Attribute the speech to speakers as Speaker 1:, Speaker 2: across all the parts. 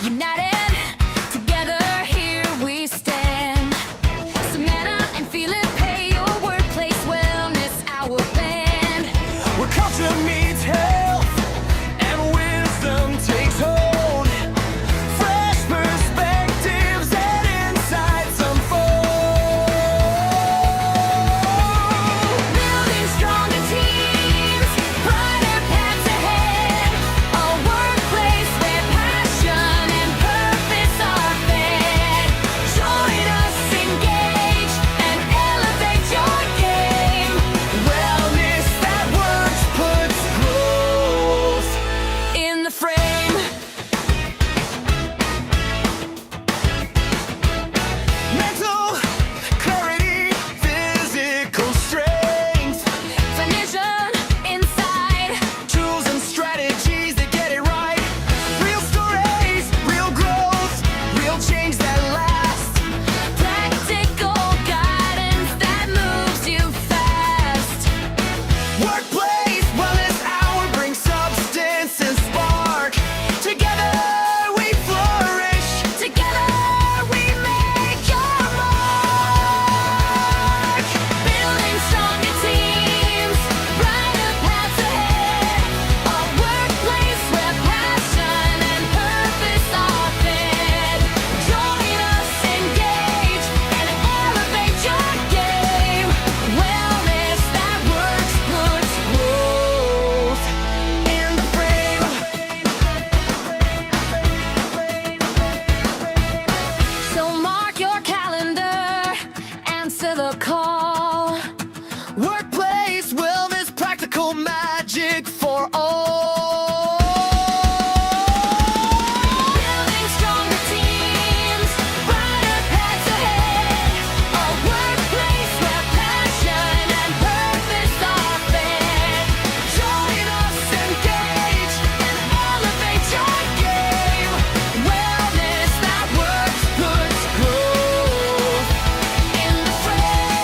Speaker 1: United, together here we stand. Savannah and Feel It Pay, your workplace wellness, our band.
Speaker 2: Where culture meets health and wisdom takes hold. Fresh perspectives and insights unfold.
Speaker 1: Building stronger teams, brighter paths ahead. A workplace where passion and purpose are fed. Join us, engage, and elevate your game.
Speaker 2: Wellness that works puts growth
Speaker 1: In the frame.
Speaker 2: mental clarity, physical strength,
Speaker 1: Definition inside.
Speaker 2: tools and strategies that get it right. Real stories, real growth, real change that lasts.
Speaker 1: Practical guidance that moves you fast.
Speaker 2: Workplace wellness hour brings substance and spark. Together we flourish.
Speaker 1: Together we make your mark. Building stronger teams, brighter paths ahead. A workplace where passion and purpose are fed. Join us, engage, and elevate your game. Wellness that works puts growth in the frame. So mark your calendar, answer the call.
Speaker 2: Workplace wellness, practical magic for all.
Speaker 1: Building stronger teams, brighter paths ahead. A workplace where passion and purpose are fed. Join us, engage, and elevate your game. Wellness that works puts growth in the frame.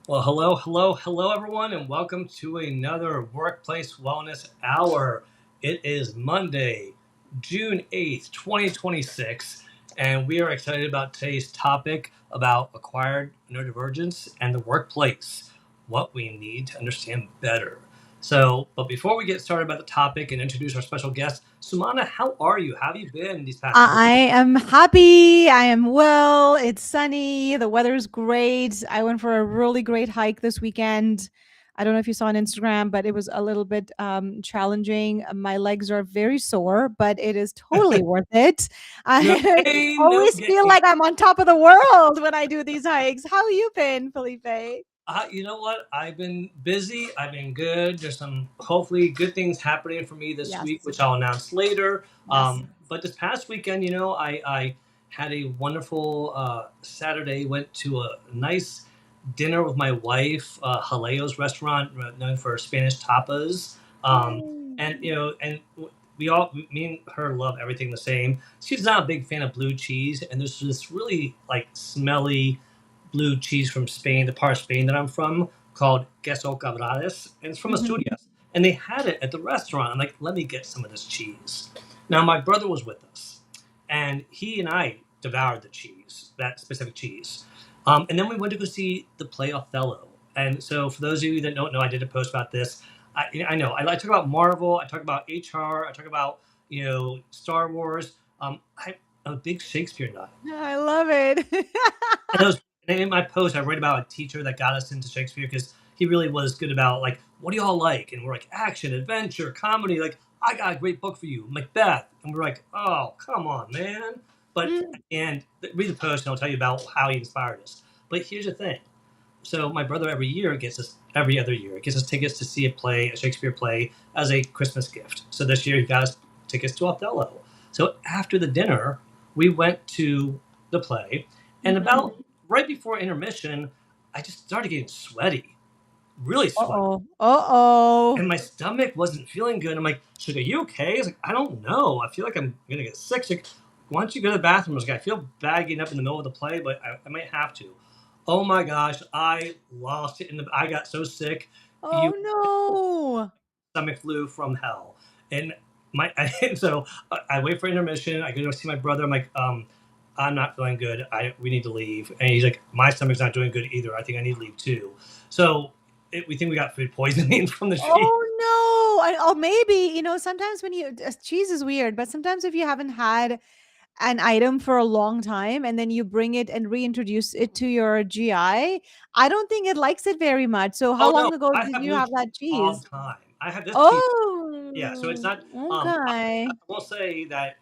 Speaker 3: Well, hello, everyone, and welcome to another Workplace Wellness Hour. It is Monday, June 8th, 2026, and we are excited about today's topic about acquired neurodivergence and the workplace, what we need to understand better. But before we get started about the topic and introduce our special guest, Sumana, how are you? How have you been these past
Speaker 4: I am happy. I am well. It's sunny. The weather's great. I went for a really great hike this weekend. I don't know if you saw on Instagram, but it was a little bit challenging. My legs are very sore, but it is totally worth it.
Speaker 3: No
Speaker 4: I
Speaker 3: pain, no
Speaker 4: always feel
Speaker 3: gain.
Speaker 4: like I'm on top of the world when I do these hikes. How have you been, Felipe?
Speaker 3: You know what? I've been busy. I've been good. There's some hopefully good things happening for me this week,
Speaker 4: Yes.
Speaker 3: which I'll announce later.
Speaker 4: Yes.
Speaker 3: But this past weekend, I had a wonderful Saturday. Went to a nice dinner with my wife, Jaleo's restaurant, known for Spanish tapas. And me and her love everything the same. She's not a big fan of blue cheese, and there's this really like smelly blue cheese from Spain, the part of Spain that I'm from, called queso cabrales, and it's from
Speaker 4: Mhm.
Speaker 3: Asturias. And they had it at the restaurant. I'm like, let me get some of this cheese. Now, my brother was with us, and he and I devoured the cheese, that specific cheese. And then we went to go see the play Othello. And so, for those of you that don't know, I did a post about this. I know I talk about Marvel, I talk about HR, I talk about Star Wars. I'm a big Shakespeare nut.
Speaker 4: I love it.
Speaker 3: And, in my post, I write about a teacher that got us into Shakespeare because he really was good about like, what do y'all like? And we're like, action, adventure, comedy. Like, I got a great book for you, Macbeth. And we're like, oh, come on, man. But and read the post, and I'll tell you about how he inspired us. But here's the thing: So my brother every other year gets us tickets to see a Shakespeare play as a Christmas gift. So this year he got us tickets to Othello. So after the dinner, we went to the play, and about right before intermission, I just started getting sweaty, really sweaty.
Speaker 4: Uh-oh. Uh-oh.
Speaker 3: And my stomach wasn't feeling good. I'm like, "Chick, are you okay?" I was like, "I don't know. I feel like I'm gonna get sick." She's like, "Why don't you go to the bathroom?" I was like, "I feel bad getting up in the middle of the play, but I might have to." Oh my gosh, I lost it I got so sick.
Speaker 4: Oh
Speaker 3: You
Speaker 4: no.
Speaker 3: stomach flu from hell. And my and so I wait for intermission. I go to see my brother. I'm like, I'm not feeling good. We need to leave. And he's like, my stomach's not doing good either. I think I need to leave too. So we think we got food poisoning from the cheese.
Speaker 4: Oh no. Or maybe, sometimes when cheese is weird, but sometimes if you haven't had an item for a long time and then you bring it and reintroduce it to your GI, I don't think it likes it very much. So how
Speaker 3: Oh no,
Speaker 4: long ago
Speaker 3: I
Speaker 4: did
Speaker 3: have
Speaker 4: you
Speaker 3: new
Speaker 4: have
Speaker 3: cheese
Speaker 4: that
Speaker 3: all the
Speaker 4: cheese?
Speaker 3: time. I have this cheese. Yeah, so it's
Speaker 4: Oh,
Speaker 3: not. I
Speaker 4: okay.
Speaker 3: will say that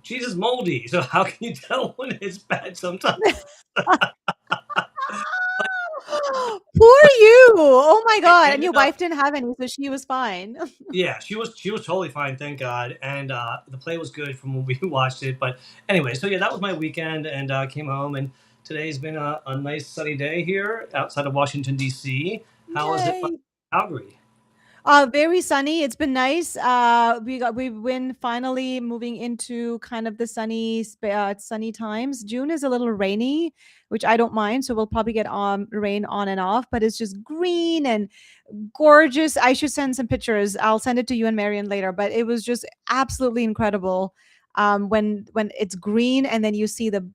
Speaker 3: cheese is moldy. So how can you tell when it's bad sometimes?
Speaker 4: Poor you. Oh my
Speaker 3: It
Speaker 4: god. And
Speaker 3: ended
Speaker 4: your
Speaker 3: up
Speaker 4: wife didn't have any, so she was fine.
Speaker 3: Yeah, she was totally fine, thank God, and the play was good from when we watched it. But anyway, so yeah, that was my weekend, and came home, and today's been a nice sunny day here outside of Washington D.C. How is it,
Speaker 4: Yay.
Speaker 3: Calgary?
Speaker 4: Very sunny. It's been nice. We've been finally moving into kind of the sunny times. June is a little rainy, which I don't mind. So we'll probably get rain on and off, but it's just green and gorgeous. I should send some pictures. I'll send it to you and Marion later, but it was just absolutely incredible. When it's green and then you see the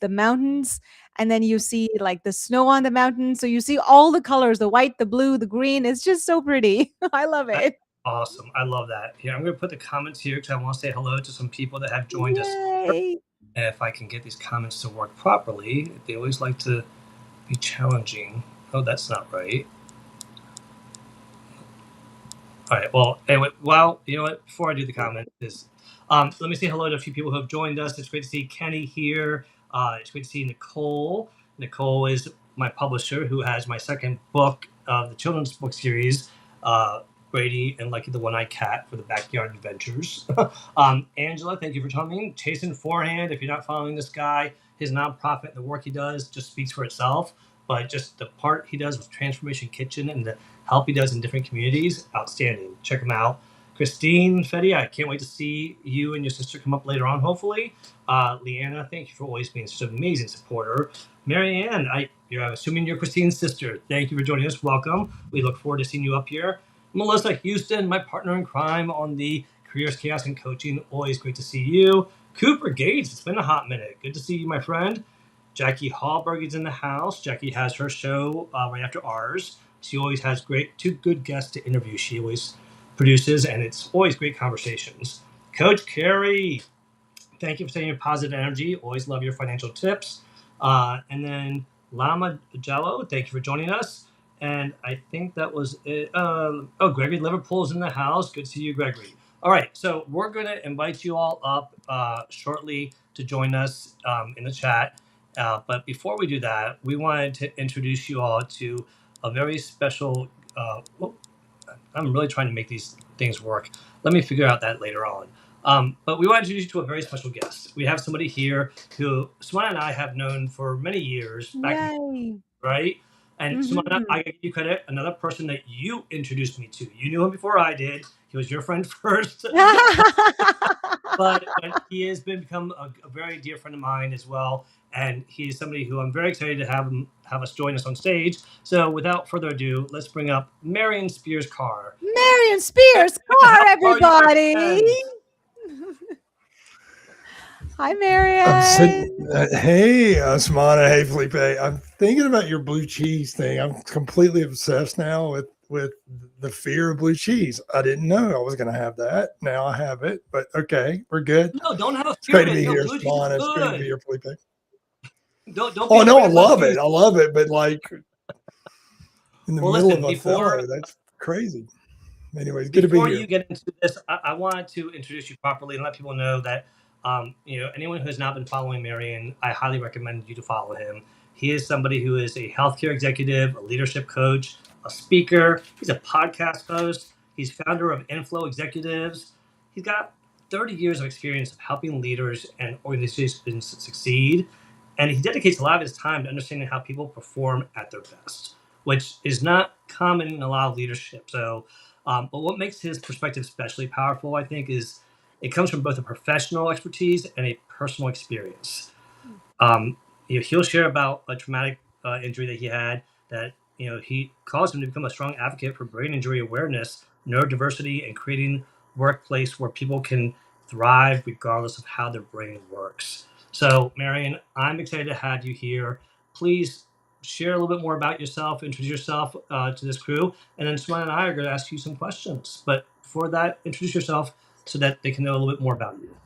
Speaker 4: mountains and then you see like the snow on the mountain. So you see all the colors, the white, the blue, the green. It's just so pretty. I love
Speaker 3: That's
Speaker 4: it.
Speaker 3: awesome. I love that. Here, I'm going to put the comments here because I want to say hello to some people that have joined us.
Speaker 4: Yay.
Speaker 3: If I can get these comments to work properly, they always like to be challenging. Oh, that's not right. All right. Well, anyway, well, you know what? Before I do the comment, let me say hello to a few people who have joined us. It's great to see Kenny here. It's great to see Nicole. Nicole is my publisher who has my second book of the children's book series, Brady and Lucky the One-Eyed Cat for the Backyard Adventures. Angela, thank you for coming. Jason Forehand, if you're not following this guy, his nonprofit and the work he does just speaks for itself. But just the part he does with Transformation Kitchen and the help he does in different communities, outstanding. Check him out. Christine Fetty, I can't wait to see you and your sister come up later on, hopefully. Leanna, thank you for always being such an amazing supporter. Marianne, I'm assuming you're Christine's sister. Thank you for joining us. Welcome. We look forward to seeing you up here. Melissa Houston, my partner in crime on the Careers, Chaos, and Coaching. Always great to see you. Cooper Gates, it's been a hot minute. Good to see you, my friend. Jackie Hallberg is in the house. Jackie has her show right after ours. She always has two good guests to interview. She always produces, and it's always great conversations. Coach Carey, thank you for saying your positive energy. Always love your financial tips. And then Lama Jello, thank you for joining us. And I think that was it. Gregory Liverpool's in the house. Good to see you, Gregory. All right, so we're going to invite you all up shortly to join us in the chat. But before we do that, we wanted to introduce you all to a very special. I'm really trying to make these things work. Let me figure out that later on. But we want to introduce you to a very special guest. We have somebody here who Simona and I have known for many years.
Speaker 4: Yay.
Speaker 3: Right? And Simona, I give you credit. Another person that you introduced me to. You knew him before I did. He was your friend first. but he has become a very dear friend of mine as well. And he's somebody who I'm very excited to have us join us on stage. So without further ado, let's bring up Marion Spears Carr.
Speaker 4: Marion Spears Carr, everybody. Hi, Marion.
Speaker 5: Hey, Samana. Hey, Felipe. I'm thinking about your blue cheese thing. I'm completely obsessed now with the fear of blue cheese. I didn't know I was going to have that. Now I have it, but okay, we're good.
Speaker 3: No, don't have a
Speaker 5: It's great to
Speaker 3: fear.
Speaker 5: be here,
Speaker 3: Blue cheese
Speaker 5: Samana.
Speaker 3: is
Speaker 5: It's great to
Speaker 3: good.
Speaker 5: be here, Felipe.
Speaker 3: Don't
Speaker 5: Oh,
Speaker 3: be
Speaker 5: no, I
Speaker 3: afraid of
Speaker 5: love
Speaker 3: blue
Speaker 5: it.
Speaker 3: cheese.
Speaker 5: I love it, but like in the
Speaker 3: Well,
Speaker 5: middle
Speaker 3: listen,
Speaker 5: of Othello, that's crazy. Anyways, good to be
Speaker 3: Before
Speaker 5: here.
Speaker 3: you get into this, I wanted to introduce you properly and let people know that anyone who has not been following Marion, I highly recommend you to follow him. He is somebody who is a healthcare executive, a leadership coach, a speaker. He's a podcast host. He's founder of Inflow Executives. He's got 30 years of experience of helping leaders and organizations succeed, and he dedicates a lot of his time to understanding how people perform at their best, which is not common in a lot of leadership. So, but what makes his perspective especially powerful, I think, is it comes from both a professional expertise and a personal experience. Um, he'll share about a traumatic injury that he had that he caused him to become a strong advocate for brain injury awareness, neurodiversity, and creating workplace where people can thrive regardless of how their brain works. So, Marion, I'm excited to have you here. Please share a little bit more about yourself, introduce yourself to this crew, and then Simone and I are going to ask you some questions. But before that, introduce yourself so that they can know a little bit more about you.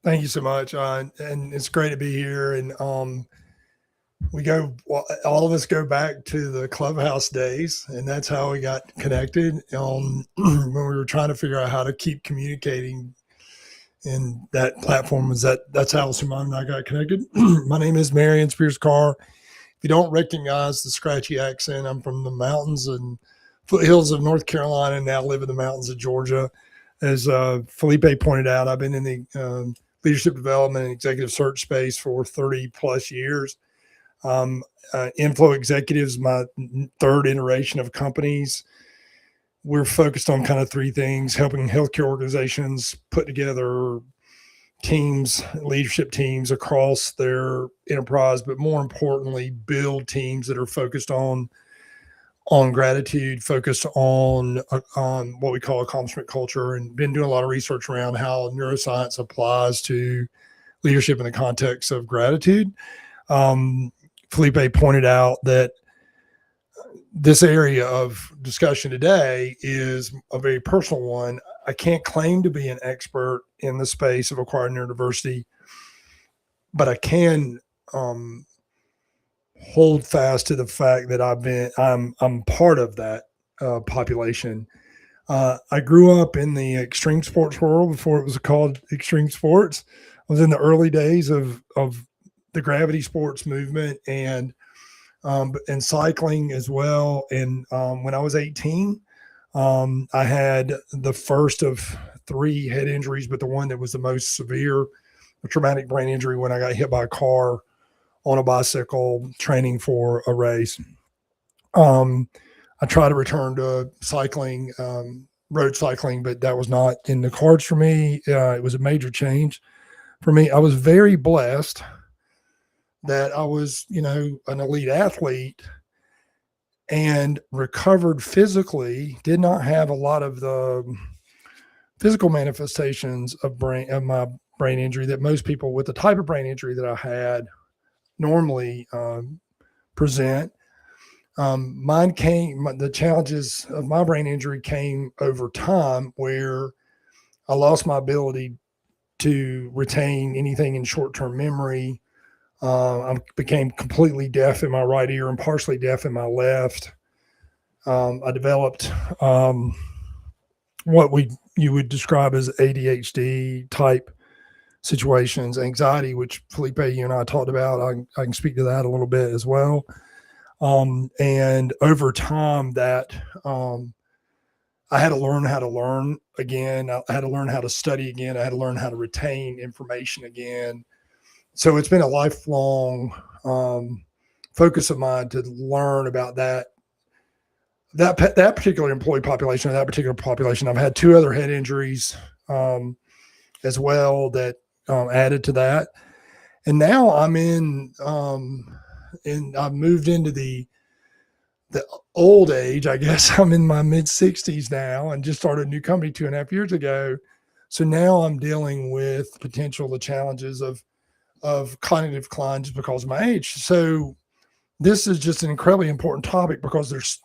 Speaker 5: Thank you so much. And it's great to be here. And all of us go back to the Clubhouse days, and that's how we got connected when we were trying to figure out how to keep communicating. And that platform that's how Simone and I got connected. My name is Marion Spears Carr. If you don't recognize the scratchy accent, I'm from the mountains and foothills of North Carolina and now live in the mountains of Georgia. As Felipe pointed out, I've been in the leadership development and executive search space for 30 plus years. Inflow Executives, my third iteration of companies. We're focused on kind of three things: helping healthcare organizations put together teams, leadership teams across their enterprise, but more importantly, build teams that are focused on gratitude, focused on what we call accomplishment culture, and been doing a lot of research around how neuroscience applies to leadership in the context of gratitude. Felipe pointed out that this area of discussion today is a very personal one. I can't claim to be an expert in the space of acquired neurodiversity, but I can hold fast to the fact that I'm part of that population. I grew up in the extreme sports world before it was called extreme sports. I was in the early days of the gravity sports movement and cycling as well. And when I was 18, I had the first of 3 head injuries, but the one that was the most severe, a traumatic brain injury, when I got hit by a car on a bicycle training for a race. I tried to return to cycling, road cycling, but that was not in the cards for me. It was a major change for me. I was very blessed that I was, an elite athlete and recovered physically, did not have a lot of the physical manifestations of my brain injury that most people with the type of brain injury that I had normally present. The challenges of my brain injury came over time, where I lost my ability to retain anything in short-term memory. I became completely deaf in my right ear and partially deaf in my left. I developed what you would describe as ADHD type situations, anxiety, which Felipe, you and I talked about. I can speak to that a little bit as well. And over time that I had to learn how to learn again. I had to learn how to study again. I had to learn how to retain information again. So it's been a lifelong focus of mine to learn about that particular employee population, or that particular population. I've had 2 other head injuries as well that added to that. And now I'm I've moved into the old age, I guess. I'm in my mid 60s now and just started a new company 2.5 years ago. So now I'm dealing with the challenges of cognitive decline just because of my age. So this is just an incredibly important topic, because there's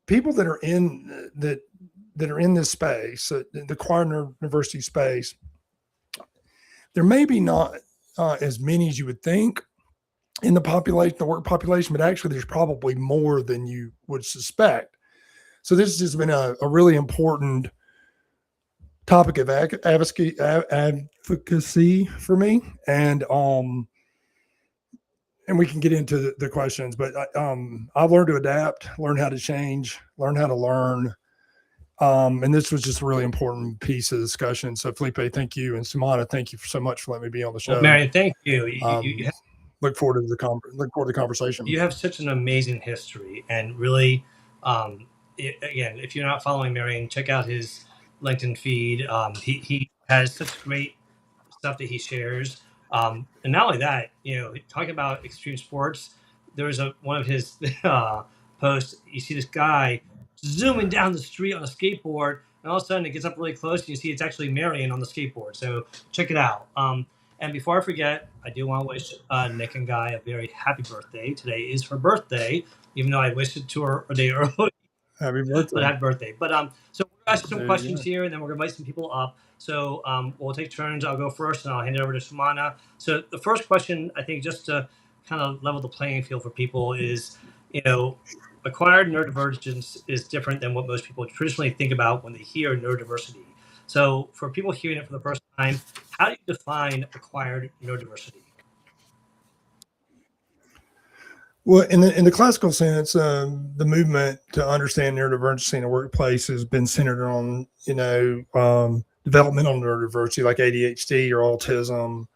Speaker 5: people that are in this space, the acquired neurodiversity space. There may be not as many as you would think in the population, the work population, but actually there's probably more than you would suspect. So this has just been a really important topic of advocacy for me. And we can get into the questions, but I've learned to adapt, learn how to change, learn how to learn. And this was just a really important piece of discussion. So Felipe, thank you. And Samana, thank you so much for letting me be on the show.
Speaker 3: Well, Marion, thank you.
Speaker 5: Look forward to the conversation.
Speaker 3: You have such an amazing history, and really, again, if you're not following Marion, check out his LinkedIn feed. He has such great stuff that he shares. And not only that, talking about extreme sports, there was one of his posts. You see this guy zooming down the street on a skateboard, and all of a sudden it gets up really close, and you see it's actually Marion on the skateboard. So check it out. And before I forget, I do want to wish Nick and Guy a very happy birthday. Today is her birthday, even though I wished it to her a day early.
Speaker 5: Happy birthday.
Speaker 3: But happy birthday. But so we're asking some questions here, and then we're going to invite some people up. So we'll take turns. I'll go first, and I'll hand it over to Sumana. So the first question, I think, just to kind of level the playing field for people is, acquired neurodivergence is different than what most people traditionally think about when they hear neurodiversity. So for people hearing it for the first time, how do you define acquired neurodiversity?
Speaker 5: Well, in the classical sense, the movement to understand neurodiversity in the workplace has been centered on, developmental neurodiversity like ADHD or autism,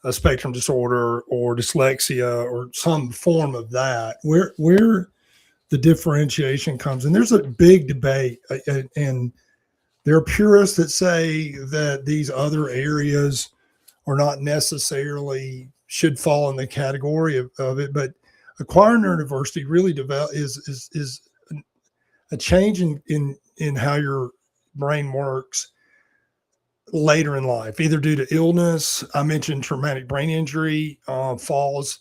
Speaker 5: a spectrum disorder or dyslexia or some form of that, where the differentiation comes. And there's a big debate, and there are purists that say that these other areas are not necessarily should fall in the category of it, but acquired neurodiversity really is a change in how your brain works later in life, either due to illness. I mentioned traumatic brain injury, falls,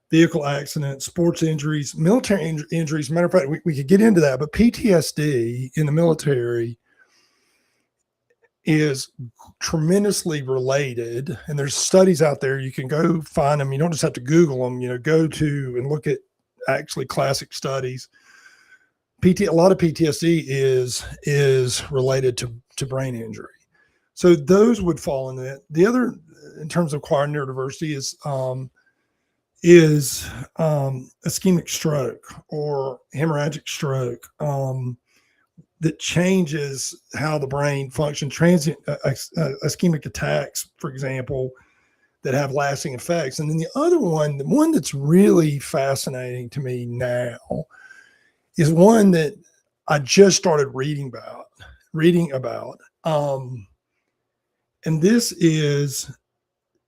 Speaker 5: vehicle accidents, sports injuries, military injuries. Matter of fact, we could get into that, but PTSD in the military is tremendously related. And there's studies out there. You can go find them. You don't just have to Google them, go to and look at actually classic studies. A lot of PTSD is related to brain injury. So those would fall in that. The other, in terms of acquired neurodiversity, is ischemic stroke or hemorrhagic stroke. That changes how the brain functions. Transient ischemic attacks, for example, that have lasting effects. And then the other one, the one that's really fascinating to me now, is one that I just started reading about. And this is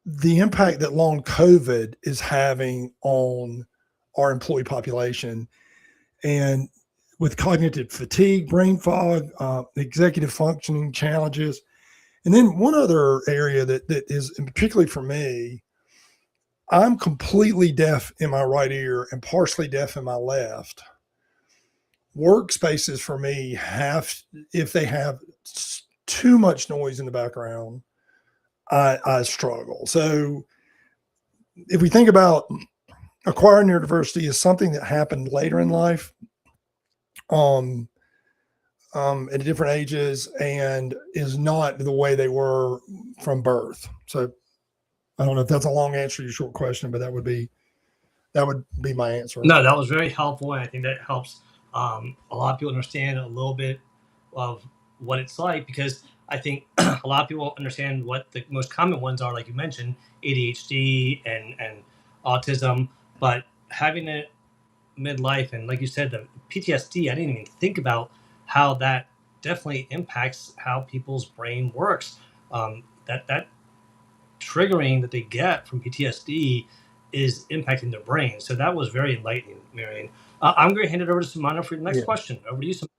Speaker 5: the impact that long COVID is having on our employee population, and with cognitive fatigue, brain fog, executive functioning challenges. And then one other area that is, and particularly for me, I'm completely deaf in my right ear and partially deaf in my left. Workspaces for me if they have too much noise in the background, I struggle. So if we think about acquired neurodiversity as something that happened later in life, at different ages, and is not the way they were from birth. So I don't know if that's a long answer to your short question, but that would be my answer.
Speaker 3: No, that was very helpful, and I think that helps a lot of people understand a little bit of what it's like, because I think a lot of people understand what the most common ones are, like you mentioned, ADHD and autism, but having it midlife, and like you said, the PTSD, I didn't even think about how that definitely impacts how people's brain works. That triggering that they get from PTSD is impacting their brain. So that was very enlightening, Marion. I'm going to hand it over to Samana for the next question. Over to you, Samana.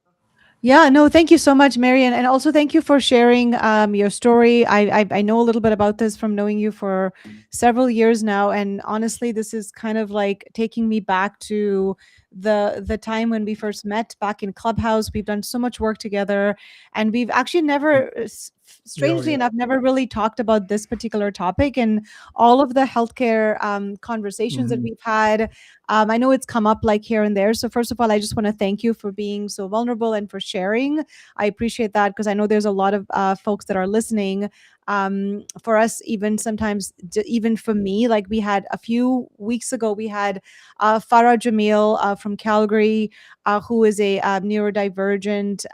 Speaker 4: Yeah, no, thank you so much, Marion. And also thank you for sharing your story. I know a little bit about this from knowing you for several years now. And honestly, this is kind of like taking me back to the time when we first met back in Clubhouse. We've done so much work together, and we've actually never, strangely enough, never really talked about this particular topic, and all of the healthcare conversations that we've had. I know it's come up like here and there. So first of all, I just want to thank you for being so vulnerable and for sharing. I appreciate that, because I know there's a lot of folks that are listening For us, even sometimes, even for me, like we had a few weeks ago, we had Farah Jamil from Calgary, who is a neurodivergent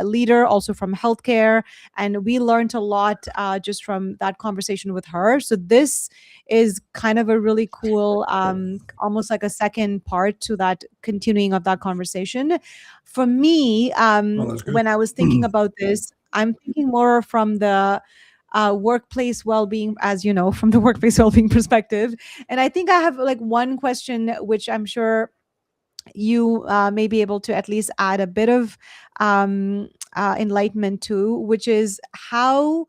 Speaker 4: leader, also from healthcare. And we learned a lot just from that conversation with her. So this is kind of a really cool, almost like a second part to that continuing of that conversation. For me,
Speaker 5: Oh, that's good.
Speaker 4: when I was thinking about this, I'm thinking more from the workplace well-being, as you know, from the workplace well-being perspective. And I think I have like one question, which I'm sure you may be able to at least add a bit of enlightenment to, which is how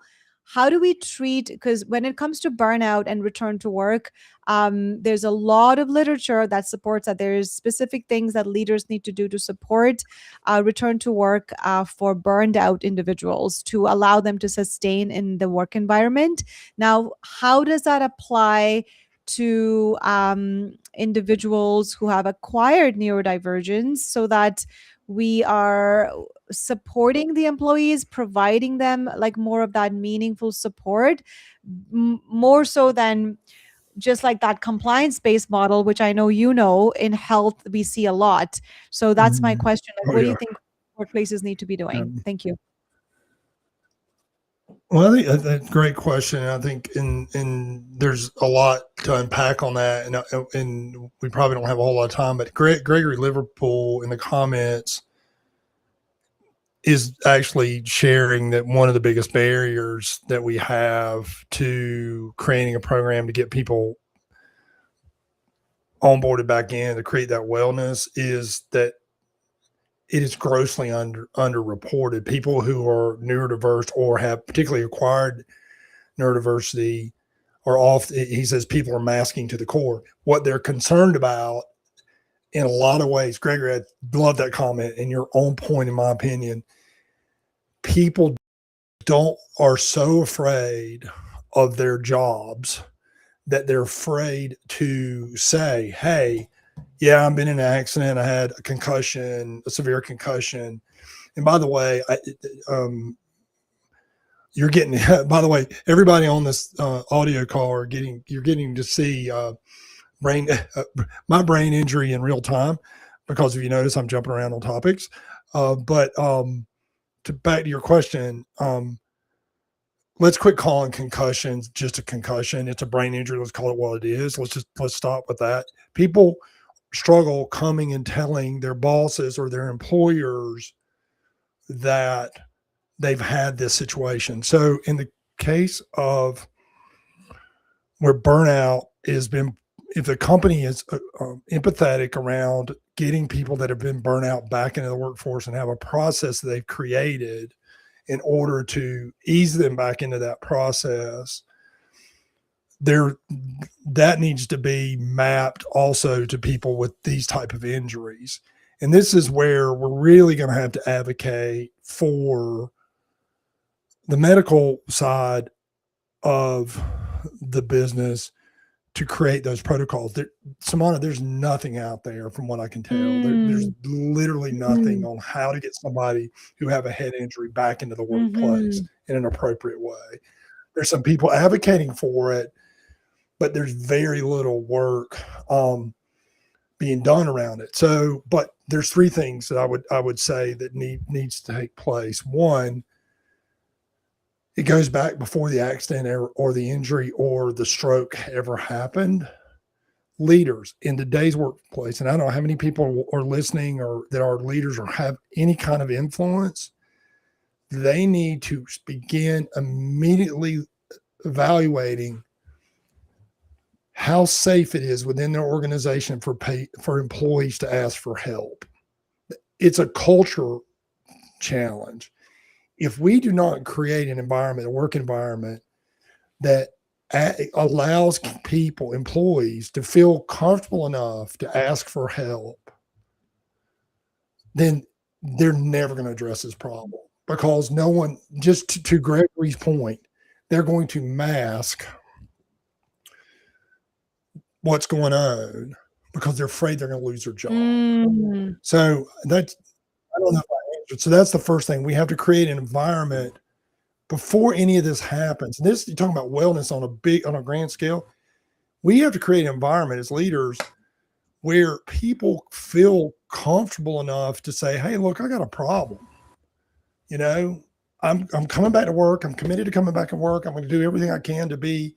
Speaker 4: do we treat, because when it comes to burnout and return to work, there's a lot of literature that supports that there's specific things that leaders need to do to support return to work for burned out individuals to allow them to sustain in the work environment. Now, how does that apply to individuals who have acquired neurodivergence, so that we are supporting the employees, providing them like more of that meaningful support, more so than just like that compliance based model, which I know, you know, in health we see a lot. So that's my question. Like,
Speaker 5: Oh,
Speaker 4: what do
Speaker 5: yeah.
Speaker 4: you think workplaces need to be doing? Thank you.
Speaker 5: Well, I think that's a great question. I think in there's a lot to unpack on that, and we probably don't have a whole lot of time. But Gregory Liverpool in the comments is actually sharing that one of the biggest barriers that we have to creating a program to get people onboarded back in to create that wellness is that it is grossly underreported. People who are neurodiverse or have particularly acquired neurodiversity are often, he says, people are masking to the core. What they're concerned about in a lot of ways, Gregory, I love that comment, and you're on point in my opinion. People are so afraid of their jobs that they're afraid to say, hey, yeah, I've been in an accident. I had a concussion, a severe concussion. And by the way, you're getting, by the way, everybody on this audio call you're getting to see my brain injury in real time, because if you notice, I'm jumping around on topics. But back to your question, let's quit calling concussions just a concussion. It's a brain injury. Let's call it what it is. Let's stop with that. People struggle coming and telling their bosses or their employers that they've had this situation. So in the case of where burnout has been, if the company is empathetic around getting people that have been burnt out back into the workforce and have a process that they've created in order to ease them back into that process, that needs to be mapped also to people with these type of injuries. And this is where we're really going to have to advocate for the medical side of the business to create those protocols. Samana, there's nothing out there from what I can tell. There's literally nothing on how to get somebody who have a head injury back into the workplace in an appropriate way. There's some people advocating for it, but there's very little work being done around it. So, but there's three things that I would say that needs to take place. One, it goes back before the accident or the injury or the stroke ever happened. Leaders in today's workplace, and I don't know how many people are listening or that are leaders or have any kind of influence, they need to begin immediately evaluating how safe it is within their organization for employees to ask for help. It's a culture challenge. If we do not create an environment, a work environment that allows people, employees, to feel comfortable enough to ask for help, then they're never going to address this problem, because no one, just to Gregory's point, they're going to mask what's going on because they're afraid they're going to lose their job. So I don't know if I answered. So that's the first thing. We have to create an environment before any of this happens, and this, you're talking about wellness on a grand scale, we have to create an environment as leaders where people feel comfortable enough to say, hey, look, I got a problem. You know, I'm coming back to work. I'm committed to coming back to work. I'm going to do everything I can to be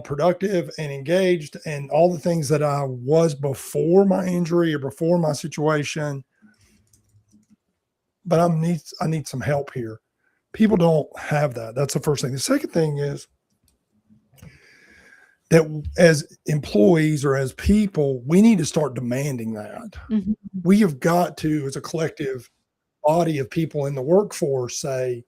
Speaker 5: productive and engaged and all the things that I was before my injury or before my situation. But I need some help here. People don't have that. That's the first thing. The second thing is that as employees or as people, we need to start demanding that.
Speaker 4: Mhm.
Speaker 5: We have got to, as a collective body of people in the workforce, say,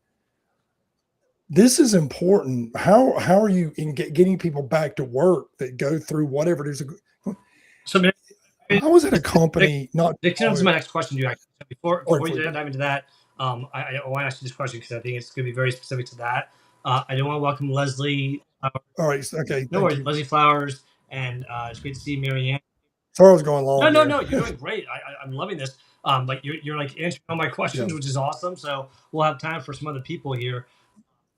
Speaker 5: this is important. How are you in getting people back to work that go through whatever it is?
Speaker 3: So
Speaker 5: I was at a company, not
Speaker 3: Nick, to my next question to you, actually. So before you dive into that, I want to ask you this question because I think it's going to be very specific to that. I do want to welcome Leslie.
Speaker 5: all right. Okay.
Speaker 3: No
Speaker 5: Thank
Speaker 3: worries,
Speaker 5: you.
Speaker 3: Leslie Flowers, and it's great to see Marianne.
Speaker 5: Sorry I was going long.
Speaker 3: No, you're doing great. I'm loving this. Like you're like answering all my questions,
Speaker 5: Yeah.
Speaker 3: which is awesome. So we'll have time for some other people here.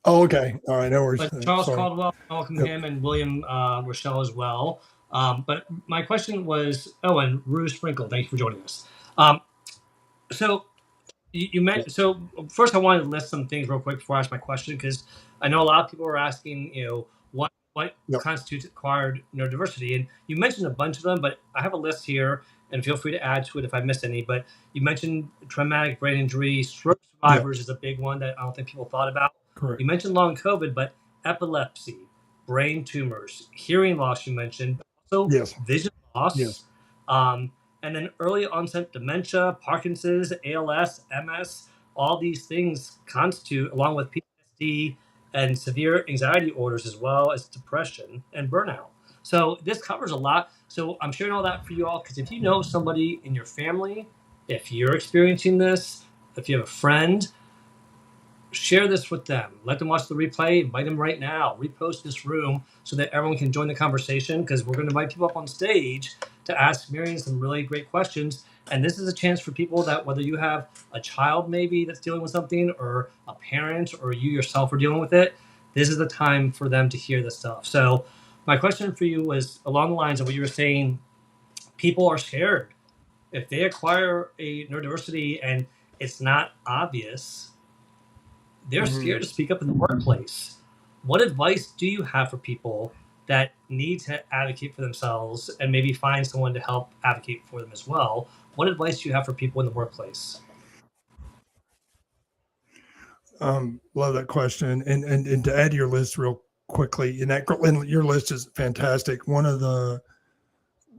Speaker 5: Oh, okay. All right. No worries.
Speaker 3: But Charles
Speaker 5: Sorry.
Speaker 3: Caldwell, welcome
Speaker 5: Yep.
Speaker 3: him, and William Rochelle as well. But my question was, oh, and Rue Sprinkle, thank you for joining us. So you meant, so first I wanted to list some things real quick before I ask my question, because I know a lot of people are asking, you know, what
Speaker 5: Yep.
Speaker 3: constitutes acquired neurodiversity, and you mentioned a bunch of them, but I have a list here, and feel free to add to it if I missed any. But you mentioned traumatic brain injury, stroke survivors is a big one that I don't think people thought about.
Speaker 5: Correct.
Speaker 3: You mentioned long COVID, but epilepsy, brain tumors, hearing loss you mentioned, but also
Speaker 5: Yes.
Speaker 3: vision loss.
Speaker 5: Yes.
Speaker 3: And then early onset dementia, Parkinson's, ALS, MS, all these things constitute, along with PTSD and severe anxiety disorders, as well as depression and burnout. So this covers a lot. So I'm sharing all that for you all because if you know somebody in your family, if you're experiencing this, if you have a friend, share this with them. Let them watch the replay. Invite them right now. Repost this room so that everyone can join the conversation, because we're going to invite people up on stage to ask Marion some really great questions. And this is a chance for people that, whether you have a child maybe that's dealing with something, or a parent, or you yourself are dealing with it, this is the time for them to hear this stuff. So my question for you was along the lines of what you were saying. People are scared. If they acquire a neurodiversity and it's not obvious, they're scared to speak up in the workplace. What advice do you have for people that need to advocate for themselves and maybe find someone to help advocate for them as well? What advice do you have for people in the workplace?
Speaker 5: Love that question. And to add to your list real quickly, and your list is fantastic. Another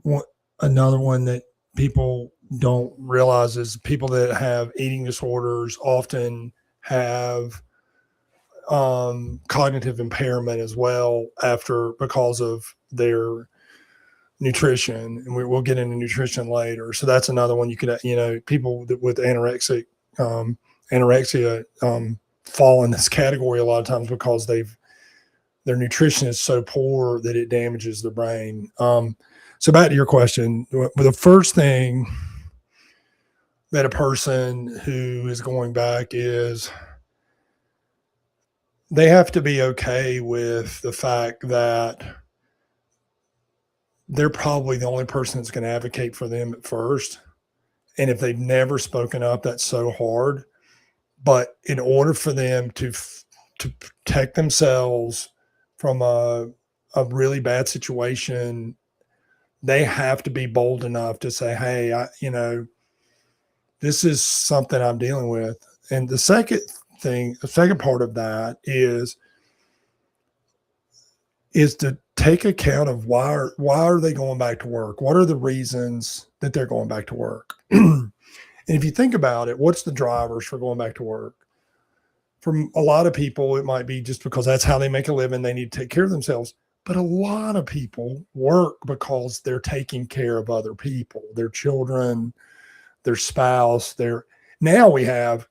Speaker 5: one that people don't realize is people that have eating disorders often have cognitive impairment as well because of their nutrition, and we'll get into nutrition later. So that's another one you could, people with anorexia fall in this category a lot of times because their nutrition is so poor that it damages the brain. So back to your question, the first thing that a person who is going back is they have to be okay with the fact that they're probably the only person that's going to advocate for them at first. And if they've never spoken up, that's so hard. But in order for them to protect themselves from a really bad situation, they have to be bold enough to say, hey, this is something I'm dealing with. And the second part of that is to take account of why are they going back to work? What are the reasons that they're going back to work? And if you think about it, what's the drivers for going back to work? For a lot of people, it might be just because that's how they make a living. They need to take care of themselves. But a lot of people work because they're taking care of other people, their children, their spouse. Now we have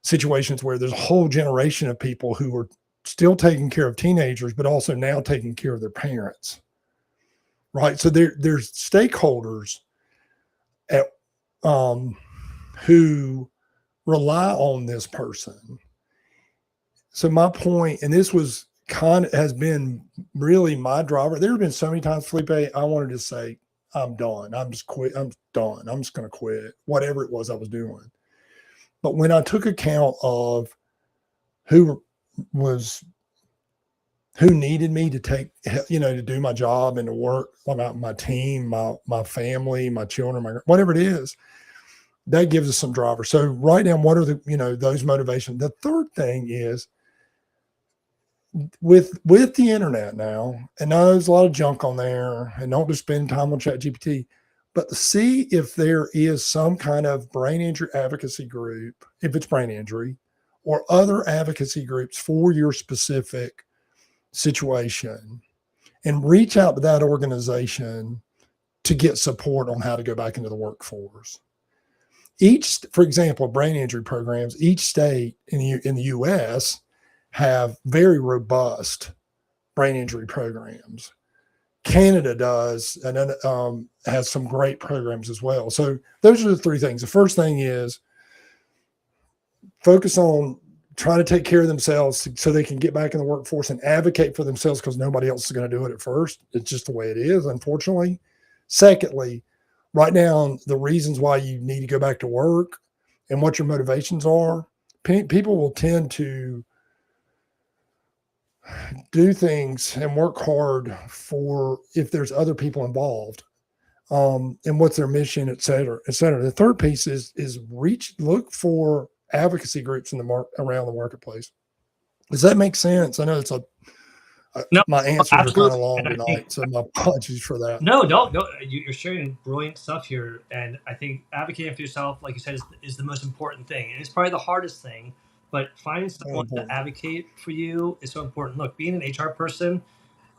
Speaker 5: situations where there's a whole generation of people who are still taking care of teenagers, but also now taking care of their parents. Right. So there's stakeholders who rely on this person. So my point, and this was has been really my driver. There have been so many times, Felipe, I wanted to say, I'm done. I'm just quit. I'm done. I'm just going to quit whatever it was I was doing. But when I took account of who needed me to take, to do my job and to work about my team, my family, my children, whatever it is, that gives us some driver. So write down what are the, those motivations. The third thing is with the internet now, and I know there's a lot of junk on there, and don't just spend time on ChatGPT, but see if there is some kind of brain injury advocacy group, if it's brain injury, or other advocacy groups for your specific situation, and reach out to that organization to get support on how to go back into the workforce. For example, brain injury programs, each state in the U.S. have very robust brain injury programs. Canada does, and then has some great programs as well. So those are the three things. The first thing is focus on trying to take care of themselves so they can get back in the workforce and advocate for themselves, because nobody else is going to do it at first. It's just the way it is, unfortunately. Secondly, write down the reasons why you need to go back to work and what your motivations are. People will tend to do things and work hard for if there's other people involved, and what's their mission, et cetera, et cetera. The third piece is look for advocacy groups around the marketplace. Does that make sense? I know it's
Speaker 3: No,
Speaker 5: my answers are kind of
Speaker 3: absolutely.
Speaker 5: long
Speaker 3: And I
Speaker 5: tonight, so my apologies for that.
Speaker 3: No, you're sharing brilliant stuff here, and I think advocating for yourself, like you said, is the most important thing, and it's probably the hardest thing. But finding someone to advocate for you is so important. Look, being an HR person,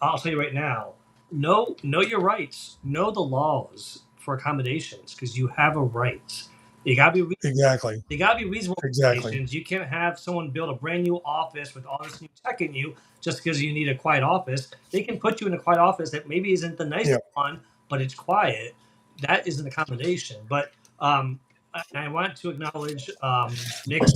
Speaker 3: I'll tell you right now, know your rights, know the laws for accommodations, because you have a right. You gotta be
Speaker 5: Exactly.
Speaker 3: They gotta be reasonable
Speaker 5: Exactly.
Speaker 3: accommodations. You can't have someone build a brand new office with all this new tech in you just because you need a quiet office. They can put you in a quiet office that maybe isn't the nicest one, but it's quiet. That is an accommodation. But I want to acknowledge Nick's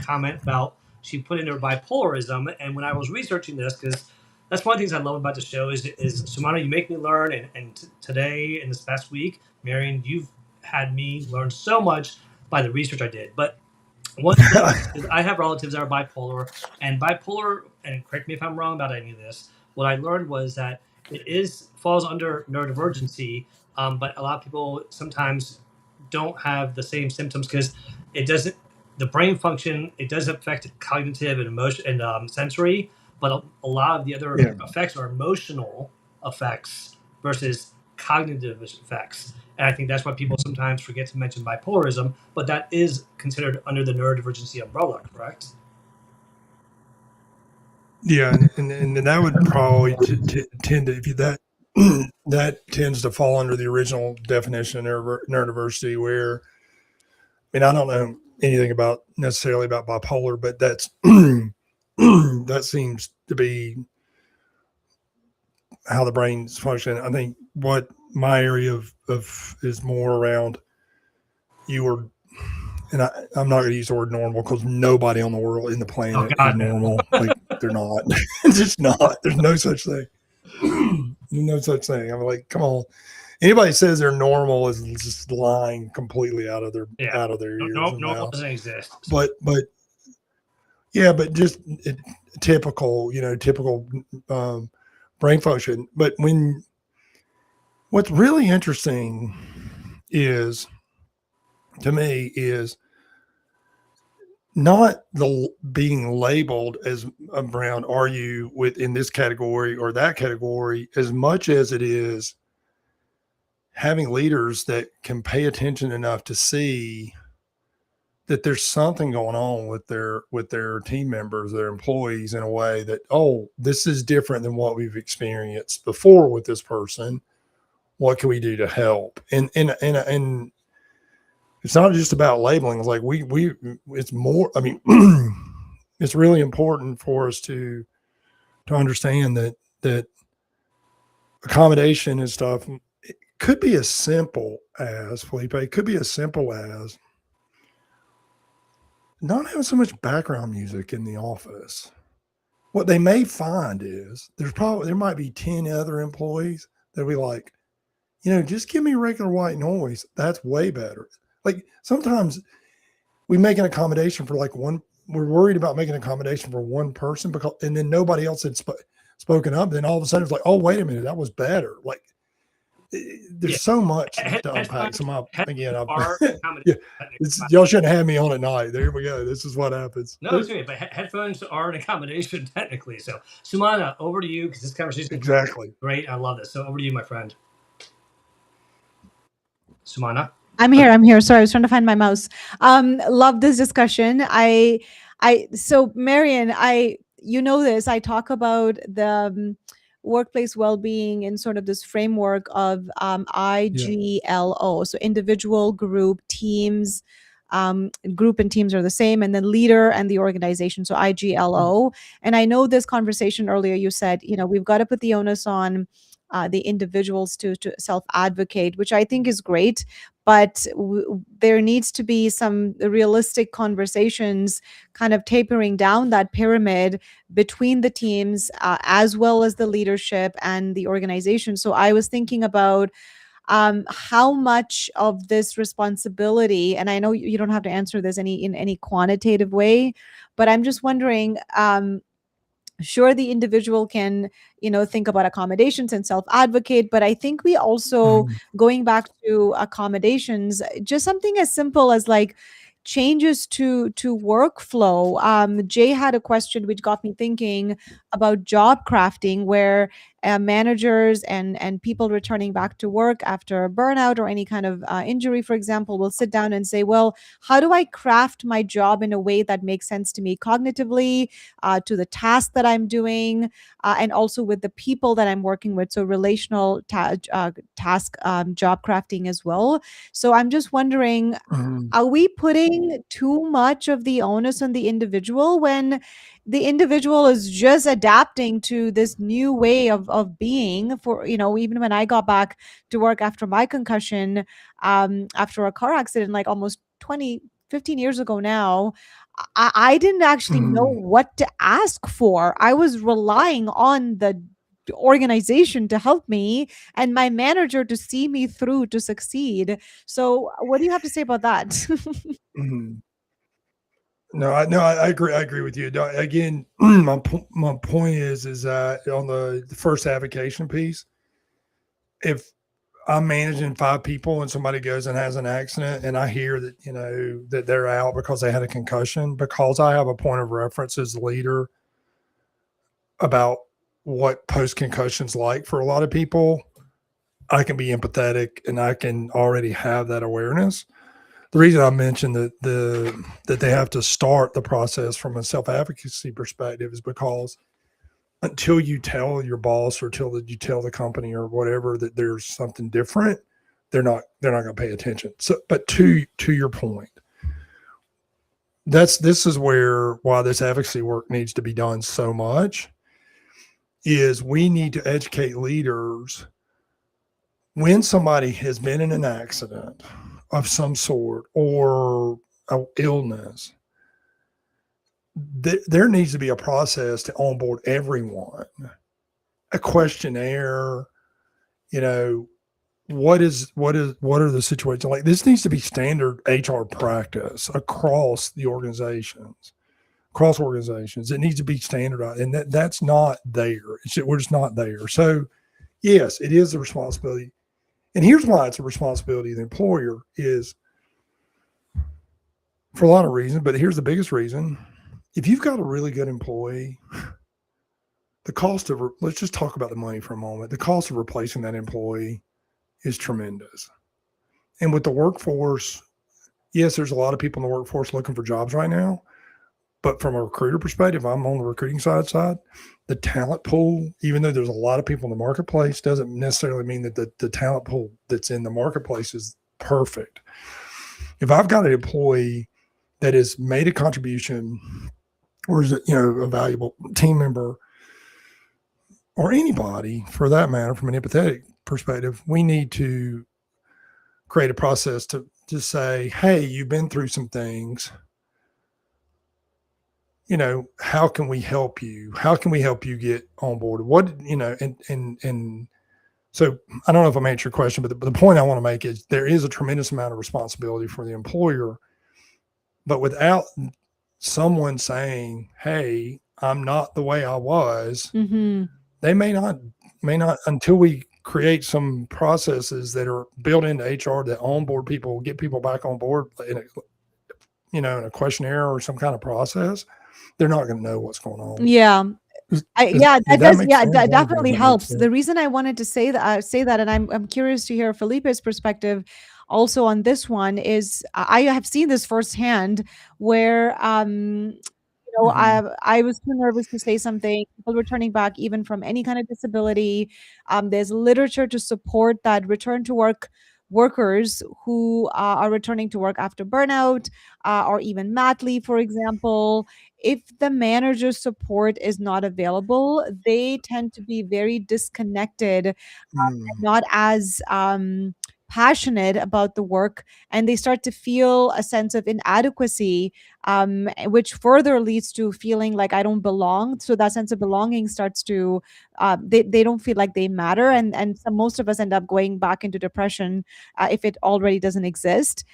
Speaker 3: comment about she put in her bipolarism. And when I was researching this, because that's one of the things I love about the show is Sumana, you make me learn. And today and this past week, Marion, you've had me learn so much by the research I did. But one thing is I have relatives that are bipolar, and correct me if I'm wrong about any of this, what I learned was that it falls under neurodivergency, but a lot of people sometimes don't have the same symptoms because the brain function, it does affect cognitive and emotion and sensory, but a lot of the other effects are emotional effects versus cognitive effects. And I think that's why people sometimes forget to mention bipolarism, but that is considered under the neurodivergency umbrella, correct?
Speaker 5: Yeah, and that would probably tend to, if you that that tends to fall under the original definition of neurodiversity, where, I don't know anything necessarily about bipolar, but that's that seems to be how the brain's functioning. I think what my area of is more around and I'm not going to use the word normal, because nobody on the world in the planet is normal. Like, they're not. It's just not. There's no such thing. No such thing. I'm like, come on. Anybody says they're normal is just lying completely out of their ears.
Speaker 3: Normal doesn't exist.
Speaker 5: But just typical brain function. But what's really interesting to me is not the being labeled as around, are you within this category or that category, as much as it is having leaders that can pay attention enough to see that there's something going on with their team members, their employees, in a way that, oh, this is different than what we've experienced before with this person. What can we do to help? And it's not just about labeling. It's like it's more, it's really important for us to understand that accommodation and stuff, it could be as simple as, Felipe, not having so much background music in the office. what they may find is there might be 10 other employees that'll be like, just give me regular white noise. That's way better. Like sometimes we make an accommodation for like one. We're worried about making an accommodation for one person and then nobody else had spoken up. Then all of a sudden it's like, oh, wait a minute, that was better. Like there's so much to unpack. So again, yeah, y'all shouldn't have me on at night. There we go. This is what happens.
Speaker 3: No, it's okay, but headphones are an accommodation technically. So, Sumana, over to you because this conversation is
Speaker 5: exactly
Speaker 3: great. I love this. So, over to you, my friend. Sumana.
Speaker 4: I'm here. Sorry, I was trying to find my mouse. Love this discussion. So Marion, this, I talk about the workplace well-being in sort of this framework of IGLO. So individual, group, teams. Group and teams are the same, and then leader and the organization. So IGLO. And I know this conversation earlier, you said, we've got to put the onus on the individuals to self-advocate, which I think is great. But there needs to be some realistic conversations kind of tapering down that pyramid between the teams as well as the leadership and the organization. So I was thinking about how much of this responsibility, and I know you don't have to answer this in any quantitative way, but I'm just wondering, sure, the individual can think about accommodations and self-advocate, but I think we also, going back to accommodations, just something as simple as like changes to workflow. Jay had a question which got me thinking about job crafting, where managers and people returning back to work after a burnout or any kind of injury, for example, will sit down and say, well, how do I craft my job in a way that makes sense to me cognitively, to the task that I'm doing, and also with the people that I'm working with? So relational task job crafting as well. So I'm just wondering, are we putting too much of the onus on the individual when the individual is just adapting to this new way of being? For even when I got back to work after my concussion, after a car accident, like almost 15 years ago now, I didn't actually know what to ask for. I was relying on the organization to help me and my manager to see me through to succeed. So what do you have to say about that?
Speaker 5: No, I agree. I agree with you. Again, my point is on the first avocation piece, if I'm managing 5 people and somebody goes and has an accident and I hear that, that they're out because they had a concussion, because I have a point of reference as leader about what post-concussion's like for a lot of people, I can be empathetic and I can already have that awareness. The reason I mentioned that they have to start the process from a self-advocacy perspective is because until you tell your boss or till you tell the company or whatever that there's something different, they're not going to pay attention. So, but to your point, this is why this advocacy work needs to be done so much, is we need to educate leaders when somebody has been in an accident of some sort or an illness. There needs to be a process to onboard everyone, a questionnaire, what are the situations like? This needs to be standard HR practice across the organizations. It needs to be standardized, and that's not there. We're just not there. So yes, it is a responsibility. And here's why it's a responsibility of the employer, is for a lot of reasons, but here's the biggest reason. If you've got a really good employee, let's just talk about the money for a moment. The cost of replacing that employee is tremendous. And with the workforce, yes, there's a lot of people in the workforce looking for jobs right now. But from a recruiter perspective, I'm on the recruiting side, the talent pool, even though there's a lot of people in the marketplace, doesn't necessarily mean that the talent pool that's in the marketplace is perfect. If I've got an employee that has made a contribution or is a valuable team member, or anybody for that matter, from an empathetic perspective, we need to create a process to say, hey, you've been through some things. how can we help you? How can we help you get on board? And so I don't know if I'm answering your question, but the point I want to make is there is a tremendous amount of responsibility for the employer, but without someone saying, "Hey, I'm not the way I was," they may not until we create some processes that are built into HR that onboard people, get people back on board in a questionnaire or some kind of process. They're not going to know what's going on.
Speaker 4: Yeah.
Speaker 5: That
Speaker 4: Definitely helps. The reason I wanted to say that, and I'm curious to hear Felipe's perspective also on this one is I have seen this firsthand where I was too nervous to say something. People were turning back even from any kind of disability. There's literature to support that return to work workers who are returning to work after burnout or even mat leave, for example. If the manager support is not available, they tend to be very disconnected, not as passionate about the work, and they start to feel a sense of inadequacy, which further leads to feeling like I don't belong. So that sense of belonging starts to they don't feel like they matter, and most of us end up going back into depression if it already doesn't exist.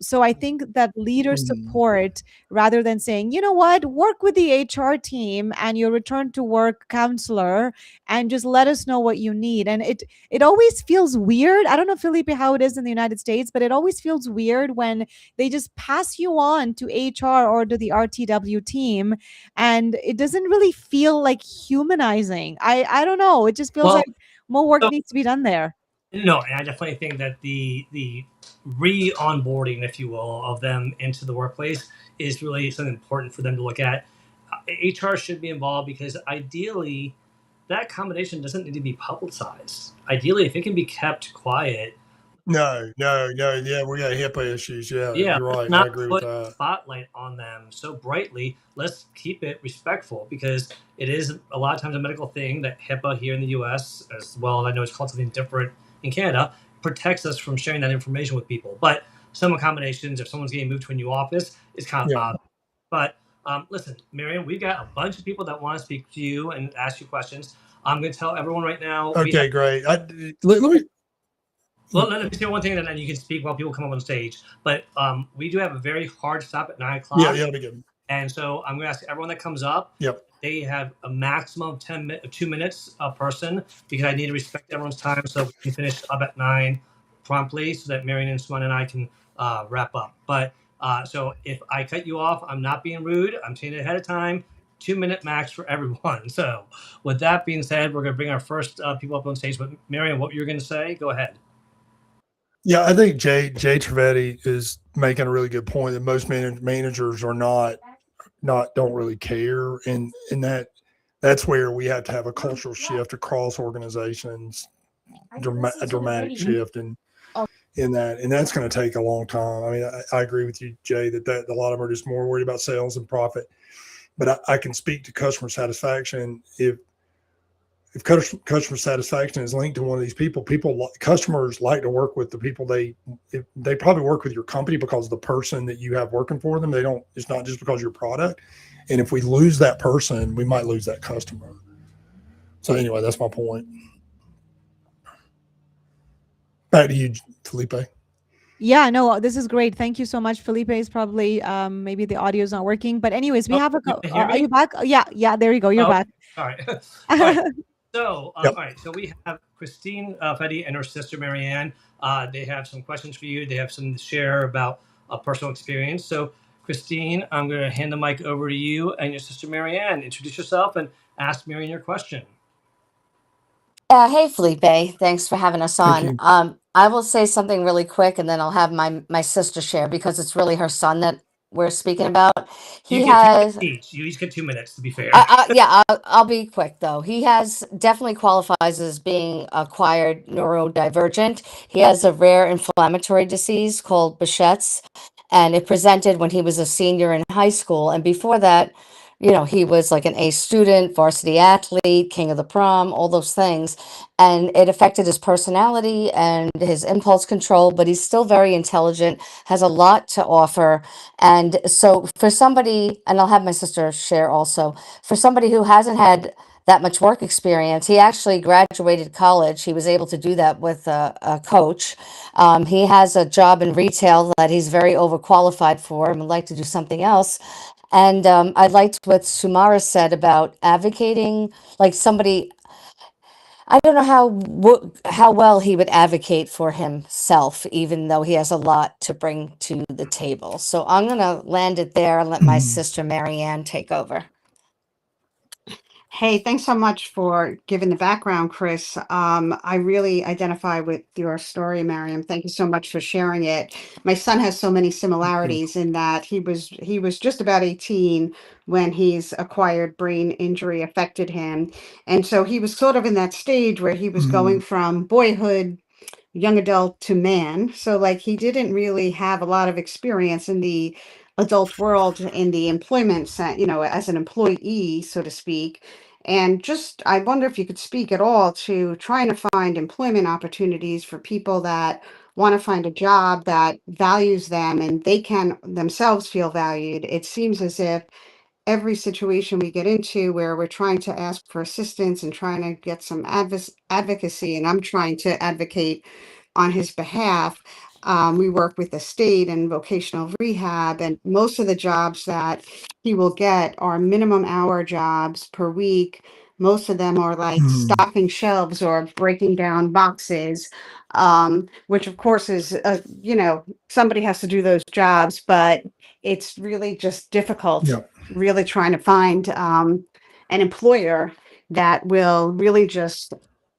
Speaker 4: So I think that leader support, rather than saying, you know what, work with the HR team and your return to work counselor and just let us know what you need. And it always feels weird. I don't know, Felipe, how it is in the United States, but it always feels weird when they just pass you on to HR or to the RTW team, and it doesn't really feel like humanizing. I don't know. It just feels like more work needs to be done there.
Speaker 3: No, and I definitely think that the re-onboarding, if you will, of them into the workplace is really something important for them to look at. HR should be involved because ideally, that accommodation doesn't need to be publicized. Ideally, if it can be kept quiet.
Speaker 5: No. Yeah, we got HIPAA issues. Yeah,
Speaker 3: Yeah,
Speaker 5: you're right.
Speaker 3: not
Speaker 5: I agree
Speaker 3: put
Speaker 5: with that.
Speaker 3: spotlight on them so brightly. Let's keep it respectful because it is a lot of times a medical thing that HIPAA here in the U.S., as well as I know it's called something different in Canada, protects us from sharing that information with people. But some accommodations, if someone's getting moved to a new office, is kind of bothersome. But listen, Marion, we've got a bunch of people that want to speak to you and ask you questions. I'm going to tell everyone right now.
Speaker 5: Okay, great. Let me.
Speaker 3: Well, let me say one thing, and then you can speak while people come up on stage. But we do have a very hard stop at 9 o'clock.
Speaker 5: Yeah, that'll be good.
Speaker 3: And so I'm going to ask everyone that comes up.
Speaker 5: Yep.
Speaker 3: They have a maximum of 2 minutes a person because I need to respect everyone's time so we can finish up at 9 promptly so that Marion and Simone and I can wrap up. But so if I cut you off, I'm not being rude. I'm saying it ahead of time. 2-minute max for everyone. So with that being said, we're going to bring our first people up on stage. But Marion, what you're going to say, go ahead.
Speaker 5: Yeah, I think Jay Trivedi is making a really good point that most managers are don't really care, and that's where we have to have a cultural shift across organizations, a dramatic shift in that, and that's going to take a long time. I mean, I agree with you, Jay, that a lot of them are just more worried about sales and profit, but I can speak to customer satisfaction. If customer satisfaction is linked to one of these people, customers like to work with the people they probably work with your company because of the person that you have working for them. It's not just because of your product. And if we lose that person, we might lose that customer. So anyway, that's my point. Back to you, Felipe.
Speaker 4: Yeah, no, this is great. Thank you so much. Felipe is probably maybe the audio is not working, but anyways, we have are you back? Yeah, there you go. You're back.
Speaker 3: All right. All right. So, all right. So we have Christine Fetty and her sister Marianne. They have some questions for you. They have some to share about a personal experience. So, Christine, I'm going to hand the mic over to you and your sister Marianne. Introduce yourself and ask Marianne your question.
Speaker 6: Hey, Felipe. Thanks for having us on. I will say something really quick, and then I'll have my sister share because it's really her son that we're speaking about.
Speaker 3: You each get 2 minutes, to be fair.
Speaker 6: Yeah, I'll be quick though. He has definitely qualifies as being acquired neurodivergent. He has a rare inflammatory disease called Behçet's, and it presented when he was a senior in high school. And before that, you know, he was like an A student, varsity athlete, king of the prom, all those things. And it affected his personality and his impulse control, but he's still very intelligent, has a lot to offer. And so for somebody, and I'll have my sister share also, for somebody who hasn't had that much work experience, he actually graduated college. He was able to do that with a coach. He has a job in retail that he's very overqualified for and would like to do something else. And I liked what Sumara said about advocating, like somebody, I don't know how well he would advocate for himself, even though he has a lot to bring to the table. So I'm going to land it there and let my sister Marianne take over.
Speaker 7: Hey, thanks so much for giving the background, Chris. I really identify with your story, Mariam. Thank you so much for sharing it. My son has so many similarities in that he was just about 18 when his acquired brain injury affected him. And so he was sort of in that stage where he was going from boyhood, young adult to man. So like he didn't really have a lot of experience in the adult world in the employment you know, as an employee, so to speak. And just I wonder if you could speak at all to trying to find employment opportunities for people that want to find a job that values them and they can themselves feel valued. It seems as if every situation we get into where we're trying to ask for assistance and trying to get some advocacy, and I'm trying to advocate on his behalf. We work with the state and vocational rehab, and most of the jobs that he will get are minimum hour jobs per week. Most of them are like stocking shelves or breaking down boxes, which of course is, you know, somebody has to do those jobs, but it's really just difficult
Speaker 5: Yeah.
Speaker 7: really trying to find an employer that will really just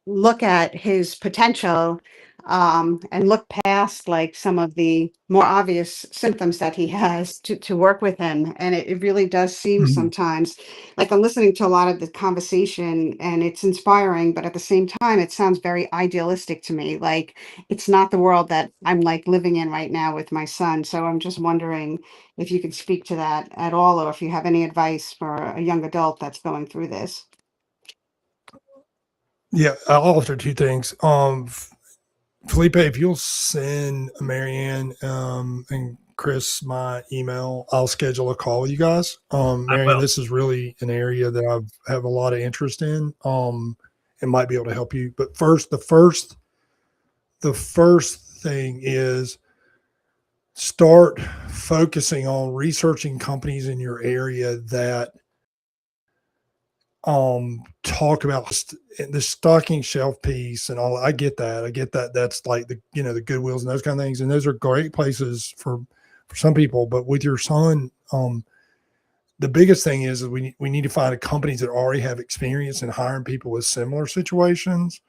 Speaker 7: look at his potential and look past like some of the more obvious symptoms that he has to work with him. And it really does seem sometimes like I'm listening to a lot of the conversation and it's inspiring, but at the same time, it sounds very idealistic to me. Like it's not the world that I'm like living in right now with my son. So I'm just wondering if you could speak to that at all, or if you have any advice for a young adult that's going through this.
Speaker 5: Yeah, I'll offer two things. Felipe, if you'll send Marianne and Chris my email, I'll schedule a call with you guys. Marianne, this is really an area that I have a lot of interest in. And might be able to help you. But first, the first thing is start focusing on researching companies in your area that talk about the stocking shelf piece and all. I get that that's like the, you know, the Goodwills and those kind of things, and those are great places for some people. But with your son, the biggest thing is we need to find companies that already have experience in hiring people with similar situations.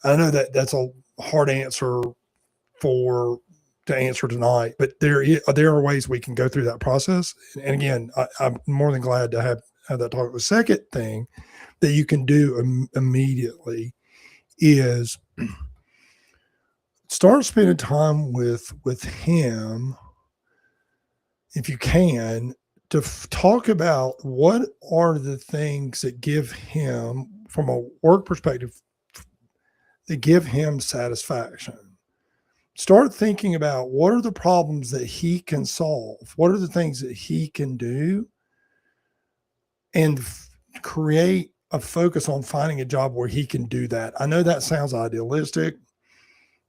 Speaker 5: I know that that's a hard answer to answer tonight, but there are ways we can go through that process. And again, I'm more than glad to have that talk. The second thing that you can do immediately is start spending time with him, if you can, to talk about what are the things that give him, from a work perspective, that give him satisfaction. Start thinking about what are the problems that he can solve, what are the things that he can do, and create a focus on finding a job where he can do that. I know that sounds idealistic,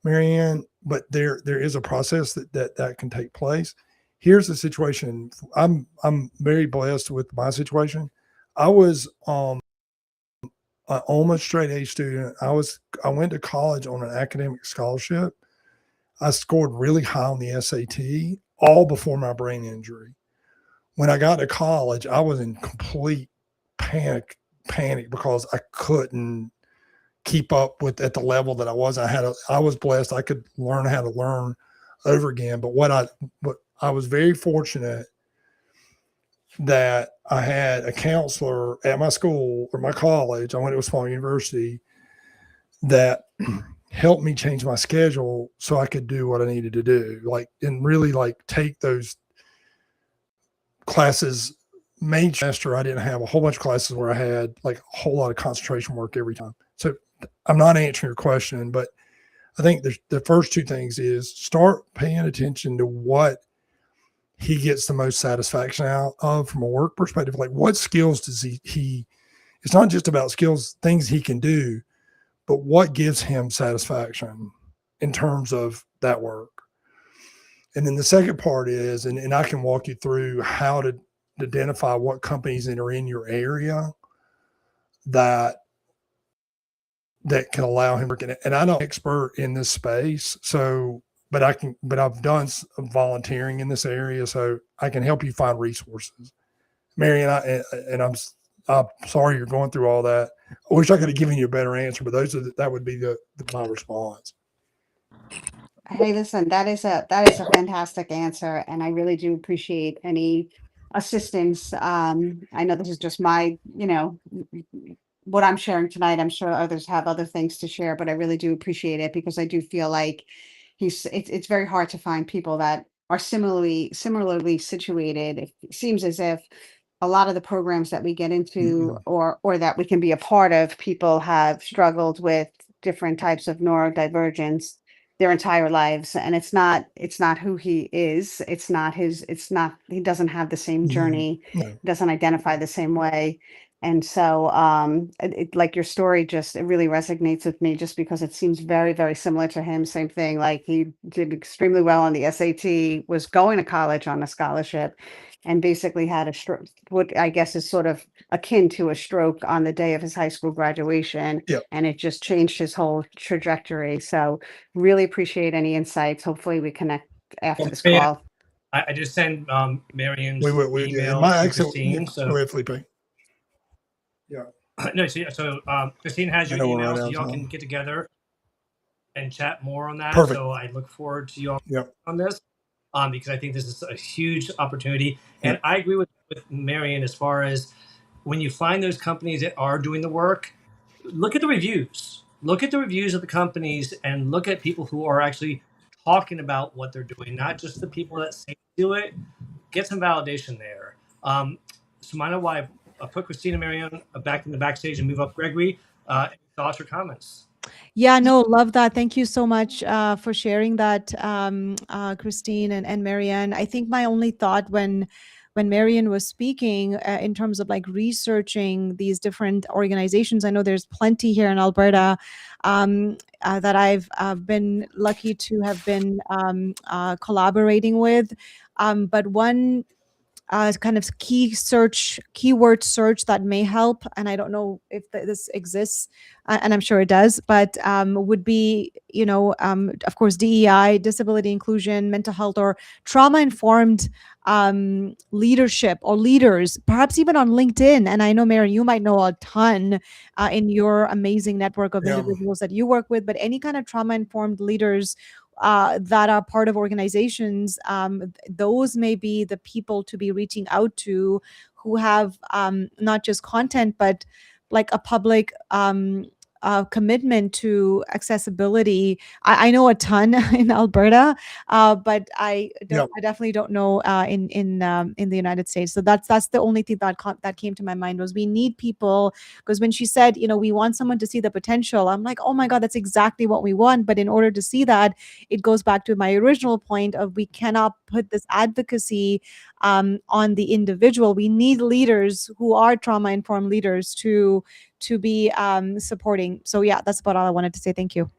Speaker 5: Marianne, but there is a process that can take place. Here's the situation. I'm very blessed with my situation. I was an almost straight A student. I went to college on an academic scholarship. I scored really high on the SAT, all before my brain injury. When I got to college, I was in complete panic because I couldn't keep up with at the level that I was. I was blessed. I could learn how to learn over again. But what I was very fortunate that I had a counselor at my school or my college. I went to a small university that helped me change my schedule so I could do what I needed to do. And really take those classes main semester, I didn't have a whole bunch of classes where I had like a whole lot of concentration work every time. So I'm not answering your question, but I think the first two things is start paying attention to what he gets the most satisfaction out of from a work perspective. Like what skills does he it's not just about skills, things he can do, but what gives him satisfaction in terms of that work. And then the second part is, and I can walk you through how to identify what companies that are in your area that can allow him work in it. And I'm not an expert in this space, so but I've done volunteering in this area, so I can help you find resources. Mary, I'm sorry you're going through all that. I wish I could have given you a better answer, but that would be my response.
Speaker 7: Hey, listen, that is a fantastic answer, and I really do appreciate any assistance. I know this is just my, what I'm sharing tonight. I'm sure others have other things to share, but I really do appreciate it because I do feel like it's very hard to find people that are similarly situated. It seems as if a lot of the programs that we get into or that we can be a part of, people have struggled with different types of neurodivergence their entire lives, and it's not who he is. It's not he doesn't have the same journey,
Speaker 5: No.
Speaker 7: doesn't identify the same way. And so like your story, just it really resonates with me just because it seems very, very similar to him. Same thing, like he did extremely well on the SAT, was going to college on a scholarship, and basically had a stroke, what I guess is sort of akin to a stroke on the day of his high school graduation.
Speaker 5: Yep.
Speaker 7: And it just changed his whole trajectory. So really appreciate any insights. Hopefully we connect after this
Speaker 3: Yeah.
Speaker 7: call.
Speaker 3: I just sent Marion's
Speaker 5: We
Speaker 3: email
Speaker 5: my
Speaker 3: to
Speaker 5: accent.
Speaker 3: Christine.
Speaker 5: Go
Speaker 3: So
Speaker 5: ahead, Felipe. Yeah.
Speaker 3: no, so Christine has
Speaker 5: I
Speaker 3: your
Speaker 5: know we're
Speaker 3: email,
Speaker 5: right
Speaker 3: so
Speaker 5: out of
Speaker 3: y'all can
Speaker 5: time.
Speaker 3: get together and chat more on that.
Speaker 5: Perfect.
Speaker 3: So I look forward to y'all
Speaker 5: Yep.
Speaker 3: on this, because I think this is a huge opportunity. And
Speaker 5: Yep.
Speaker 3: I agree with Marion as far as when you find those companies that are doing the work, look at the reviews. Look at the reviews of the companies and look at people who are actually talking about what they're doing, not just the people that say do it. Get some validation there. So I know why I put Christina Marion back in the backstage and move up Gregory. Any thoughts or comments?
Speaker 4: Yeah, no, love that. Thank you so much for sharing that, Christine and Marianne. I think my only thought when Marianne was speaking in terms of like researching these different organizations, I know there's plenty here in Alberta that I've been lucky to have been collaborating with. But one kind of keyword search that may help, and I don't know if this exists, and I'm sure it does, but would be, of course, DEI, disability inclusion, mental health, or trauma informed leadership or leaders, perhaps even on LinkedIn. And I know, Mary, you might know a ton in your amazing network of
Speaker 5: Yeah.
Speaker 4: individuals that you work with, but any kind of trauma informed leaders that are part of organizations, those may be the people to be reaching out to, who have not just content, but like a public commitment to accessibility. I know a ton in Alberta, but I definitely don't know in the United States. So that's the only thing that came to my mind was we need people, because when she said, we want someone to see the potential, I'm like, oh my God, that's exactly what we want. But in order to see that, it goes back to my original point of we cannot put this advocacy on the individual. We need leaders who are trauma informed leaders to be supporting. So yeah, that's about all I wanted to say. Thank you.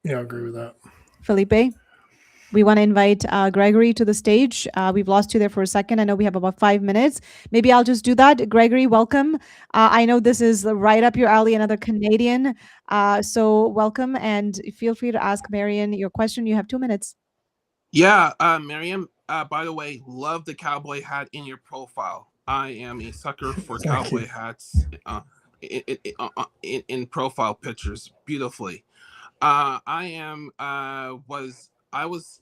Speaker 5: Yeah, I agree with that.
Speaker 4: Felipe, we want to invite Gregory to the stage. We've lost you there for a second. I know we have about 5 minutes. Maybe I'll just do that. Gregory, welcome. I know this is right up your alley, another Canadian. So welcome, and feel free to ask Marion your question. You have 2 minutes.
Speaker 8: Yeah, Miriam, by the way, love the cowboy hat in your profile. I am a sucker for cowboy hats in profile pictures beautifully. I was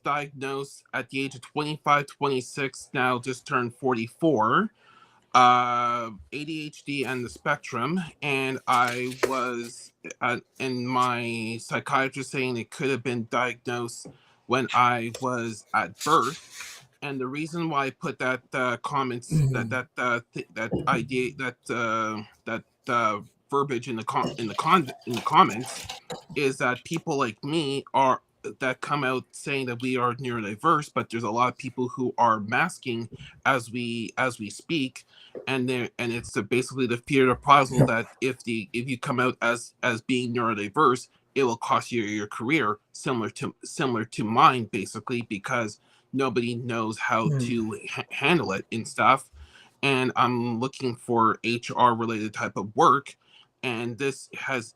Speaker 8: diagnosed at the age of 25, 26, now just turned 44, ADHD and the spectrum, and I was and my psychiatrist saying it could have been diagnosed when I was at birth. And the reason why I put that comments that idea that verbiage in the comments is that people like me are that come out saying that we are neurodiverse, but there's a lot of people who are masking as we speak, and it's basically the fear of puzzle that if you come out as being neurodiverse, it will cost you your career, similar to mine, basically, because nobody knows how to handle it and stuff. And I'm looking for HR related type of work, and this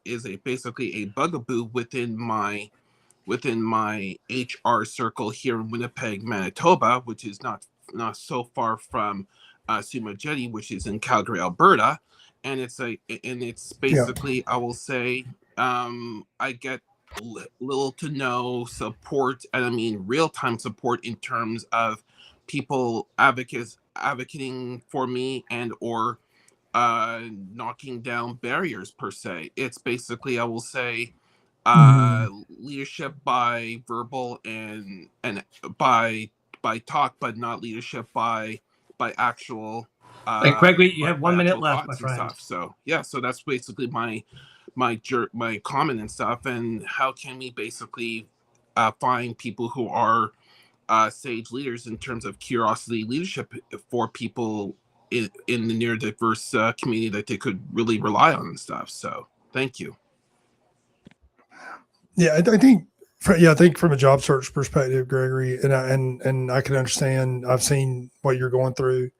Speaker 8: is basically a bugaboo within my HR circle here in Winnipeg, Manitoba, which is not so far from Sumo Jetty, which is in Calgary, Alberta. And it's basically, I will say, I get little to no support, and I mean real-time support in terms of people advocating for me and or knocking down barriers per se. It's basically, I will say, leadership by verbal and by talk, but not leadership by actual
Speaker 3: Gregory, you have 1 minute
Speaker 8: actual
Speaker 3: left, my
Speaker 8: thoughts and
Speaker 3: friend.
Speaker 8: stuff. So yeah, so that's basically my comment and stuff. And how can we basically find people who are sage leaders in terms of curiosity leadership for people in the neurodiverse community that they could really rely on and stuff. So thank you.
Speaker 5: Yeah, I think. I think from a job search perspective, Gregory, and I can understand. I've seen what you're going through.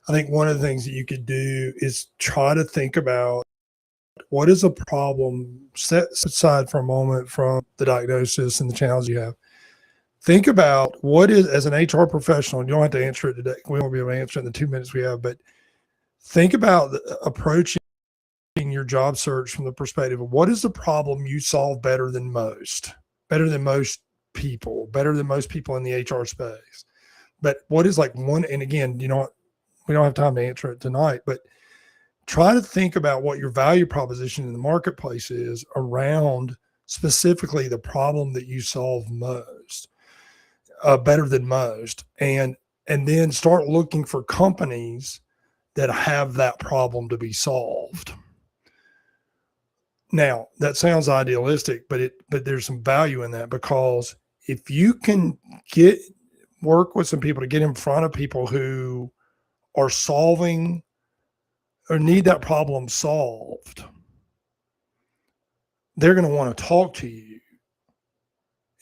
Speaker 5: I think one of the things that you could do is try to think about what is a problem. Set aside for a moment from the diagnosis and the challenge you have. Think about what is, as an HR professional, and you don't have to answer it today. We won't be able to answer it in the 2 minutes we have, but think about approaching your job search from the perspective of what is the problem you solve better than most people, better than most people in the HR space. But what is like one, and again, we don't have time to answer it tonight, but try to think about what your value proposition in the marketplace is around specifically the problem that you solve most, better than most. And then start looking for companies that have that problem to be solved. Now, that sounds idealistic, but there's some value in that, because if you can work with some people to get in front of people who are solving or need that problem solved, they're going to want to talk to you.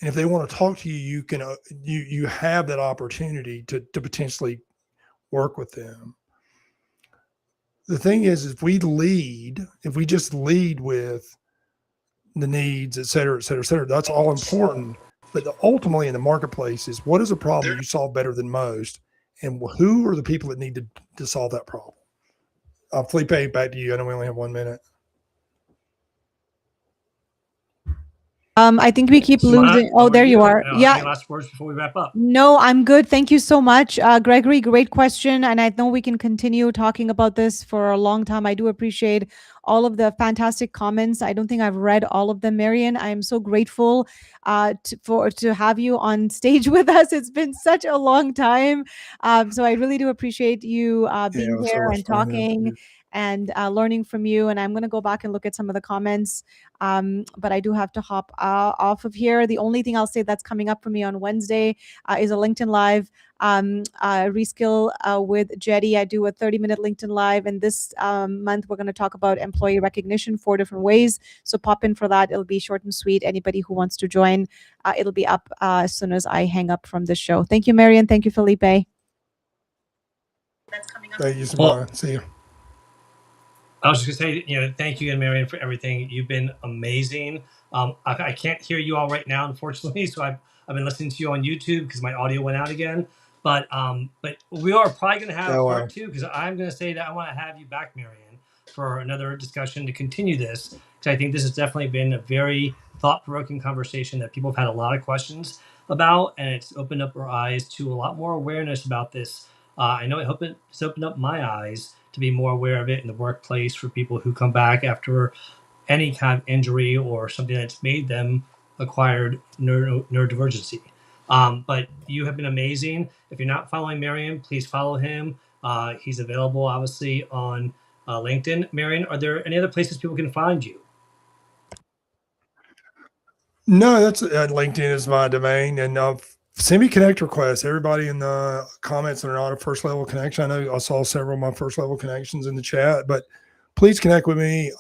Speaker 5: And if they want to talk to you, you can you have that opportunity to potentially work with them. The thing is, if we just lead with the needs, et cetera, that's all important. But ultimately in the marketplace is, what is a problem you solve better than most? And who are the people that need to solve that problem? Felipe, back to you. I know we only have 1 minute.
Speaker 4: I think we keep losing. Oh, there you are. Yeah.
Speaker 3: Any last words before we wrap up?
Speaker 4: No, I'm good. Thank you so much, Gregory. Great question. And I know we can continue talking about this for a long time. I do appreciate all of the fantastic comments. I don't think I've read all of them, Marion. I am so grateful to have you on stage with us. It's been such a long time. So I really do appreciate you being here and talking and learning from you. And I'm going to go back and look at some of the comments. But I do have to hop off of here. The only thing I'll say that's coming up for me on Wednesday is a LinkedIn Live reskill with Jetty. I do a 30-minute LinkedIn Live, and this month we're going to talk about employee recognition 4 different ways. So pop in for that. It'll be short and sweet. Anybody who wants to join, it'll be up as soon as I hang up from this show. Thank you, Marion. Thank you, Felipe.
Speaker 5: Thank you, Samara. See you.
Speaker 3: I was just going to say, thank you again, Marion, for everything. You've been amazing. I can't hear you all right now, unfortunately, so I've been listening to you on YouTube because my audio went out again. But we are probably going to have part 2, because I'm going to say that I want to have you back, Marion, for another discussion to continue this, because I think this has definitely been a very thought-provoking conversation that people have had a lot of questions about, and it's opened up our eyes to a lot more awareness about this. I know it's opened up my eyes to be more aware of it in the workplace for people who come back after any kind of injury or something that's made them acquired neurodivergency. But you have been amazing. If you're not following Marion, please follow him. He's available, obviously, on LinkedIn. Marion, are there any other places people can find you?
Speaker 5: No, that's LinkedIn is my domain, and send me connect requests. Everybody in the comments that are not a first level connection. I know I saw several of my first level connections in the chat, but please connect with me.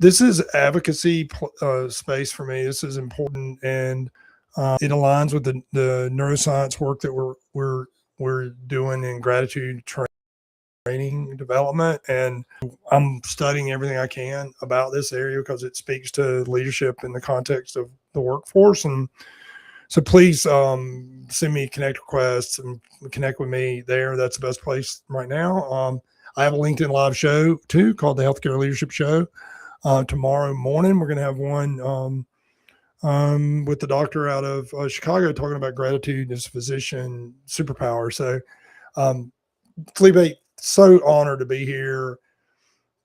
Speaker 5: This is advocacy space for me. This is important, and it aligns with the neuroscience work that we're doing in gratitude training development, and I'm studying everything I can about this area because it speaks to leadership in the context of the workforce. And so please send me connect requests and connect with me there. That's the best place right now. I have a LinkedIn live show too called the Healthcare Leadership Show. Tomorrow morning we're going to have one with the doctor out of Chicago talking about gratitude as physician superpower. So Felipe, so honored to be here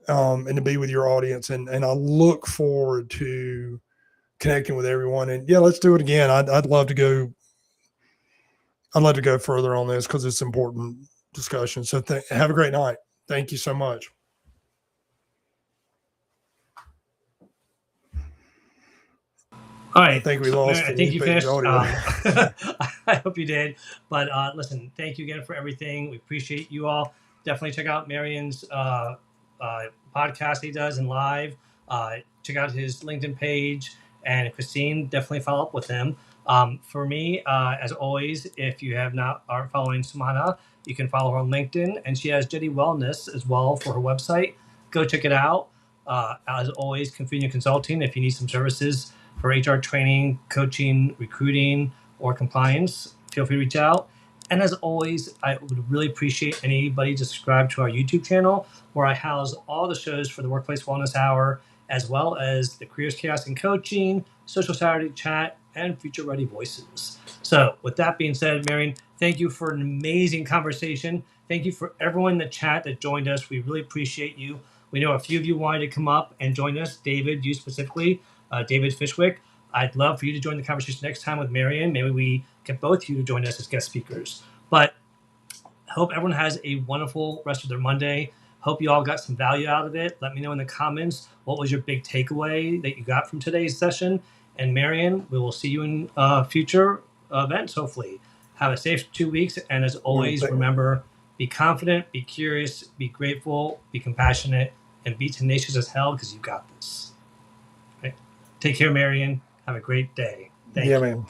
Speaker 5: and to be with your audience, and I look forward to connecting with everyone. And yeah, let's do it again. I'd love to go. I'd love to go further on this because it's important discussion. So have a great night. Thank you so much.
Speaker 3: All right.
Speaker 5: I think we lost.
Speaker 3: I think you finished.
Speaker 5: Audio.
Speaker 3: I hope you did. But listen, thank you again for everything. We appreciate you all. Definitely check out Marion's podcast he does in live. Check out his LinkedIn page. And Christine, definitely follow up with him. For me, as always, if you aren't following Sumana, you can follow her on LinkedIn. And she has Jetty Wellness as well for her website. Go check it out. As always, Convenient Consulting, if you need some services for HR training, coaching, recruiting, or compliance, feel free to reach out. And as always, I would really appreciate anybody to subscribe to our YouTube channel, where I house all the shows for the Workplace Wellness Hour, as well as the Careers Chaos and Coaching, Social Saturday Chat, and Future Ready Voices. So with that being said, Marion, thank you for an amazing conversation. Thank you for everyone in the chat that joined us. We really appreciate you. We know a few of you wanted to come up and join us. David, you specifically. David Fishwick. I'd love for you to join the conversation next time with Marion. Maybe we get both of you to join us as guest speakers. But I hope everyone has a wonderful rest of their Monday. Hope you all got some value out of it. Let me know in the comments what was your big takeaway that you got from today's session. And Marion, we will see you in future events, hopefully. Have a safe 2 weeks. And as always, remember, be confident, be curious, be grateful, be compassionate, and be tenacious as hell because you got this. Take care, Marion. Have a great day. Thank you.
Speaker 5: Man.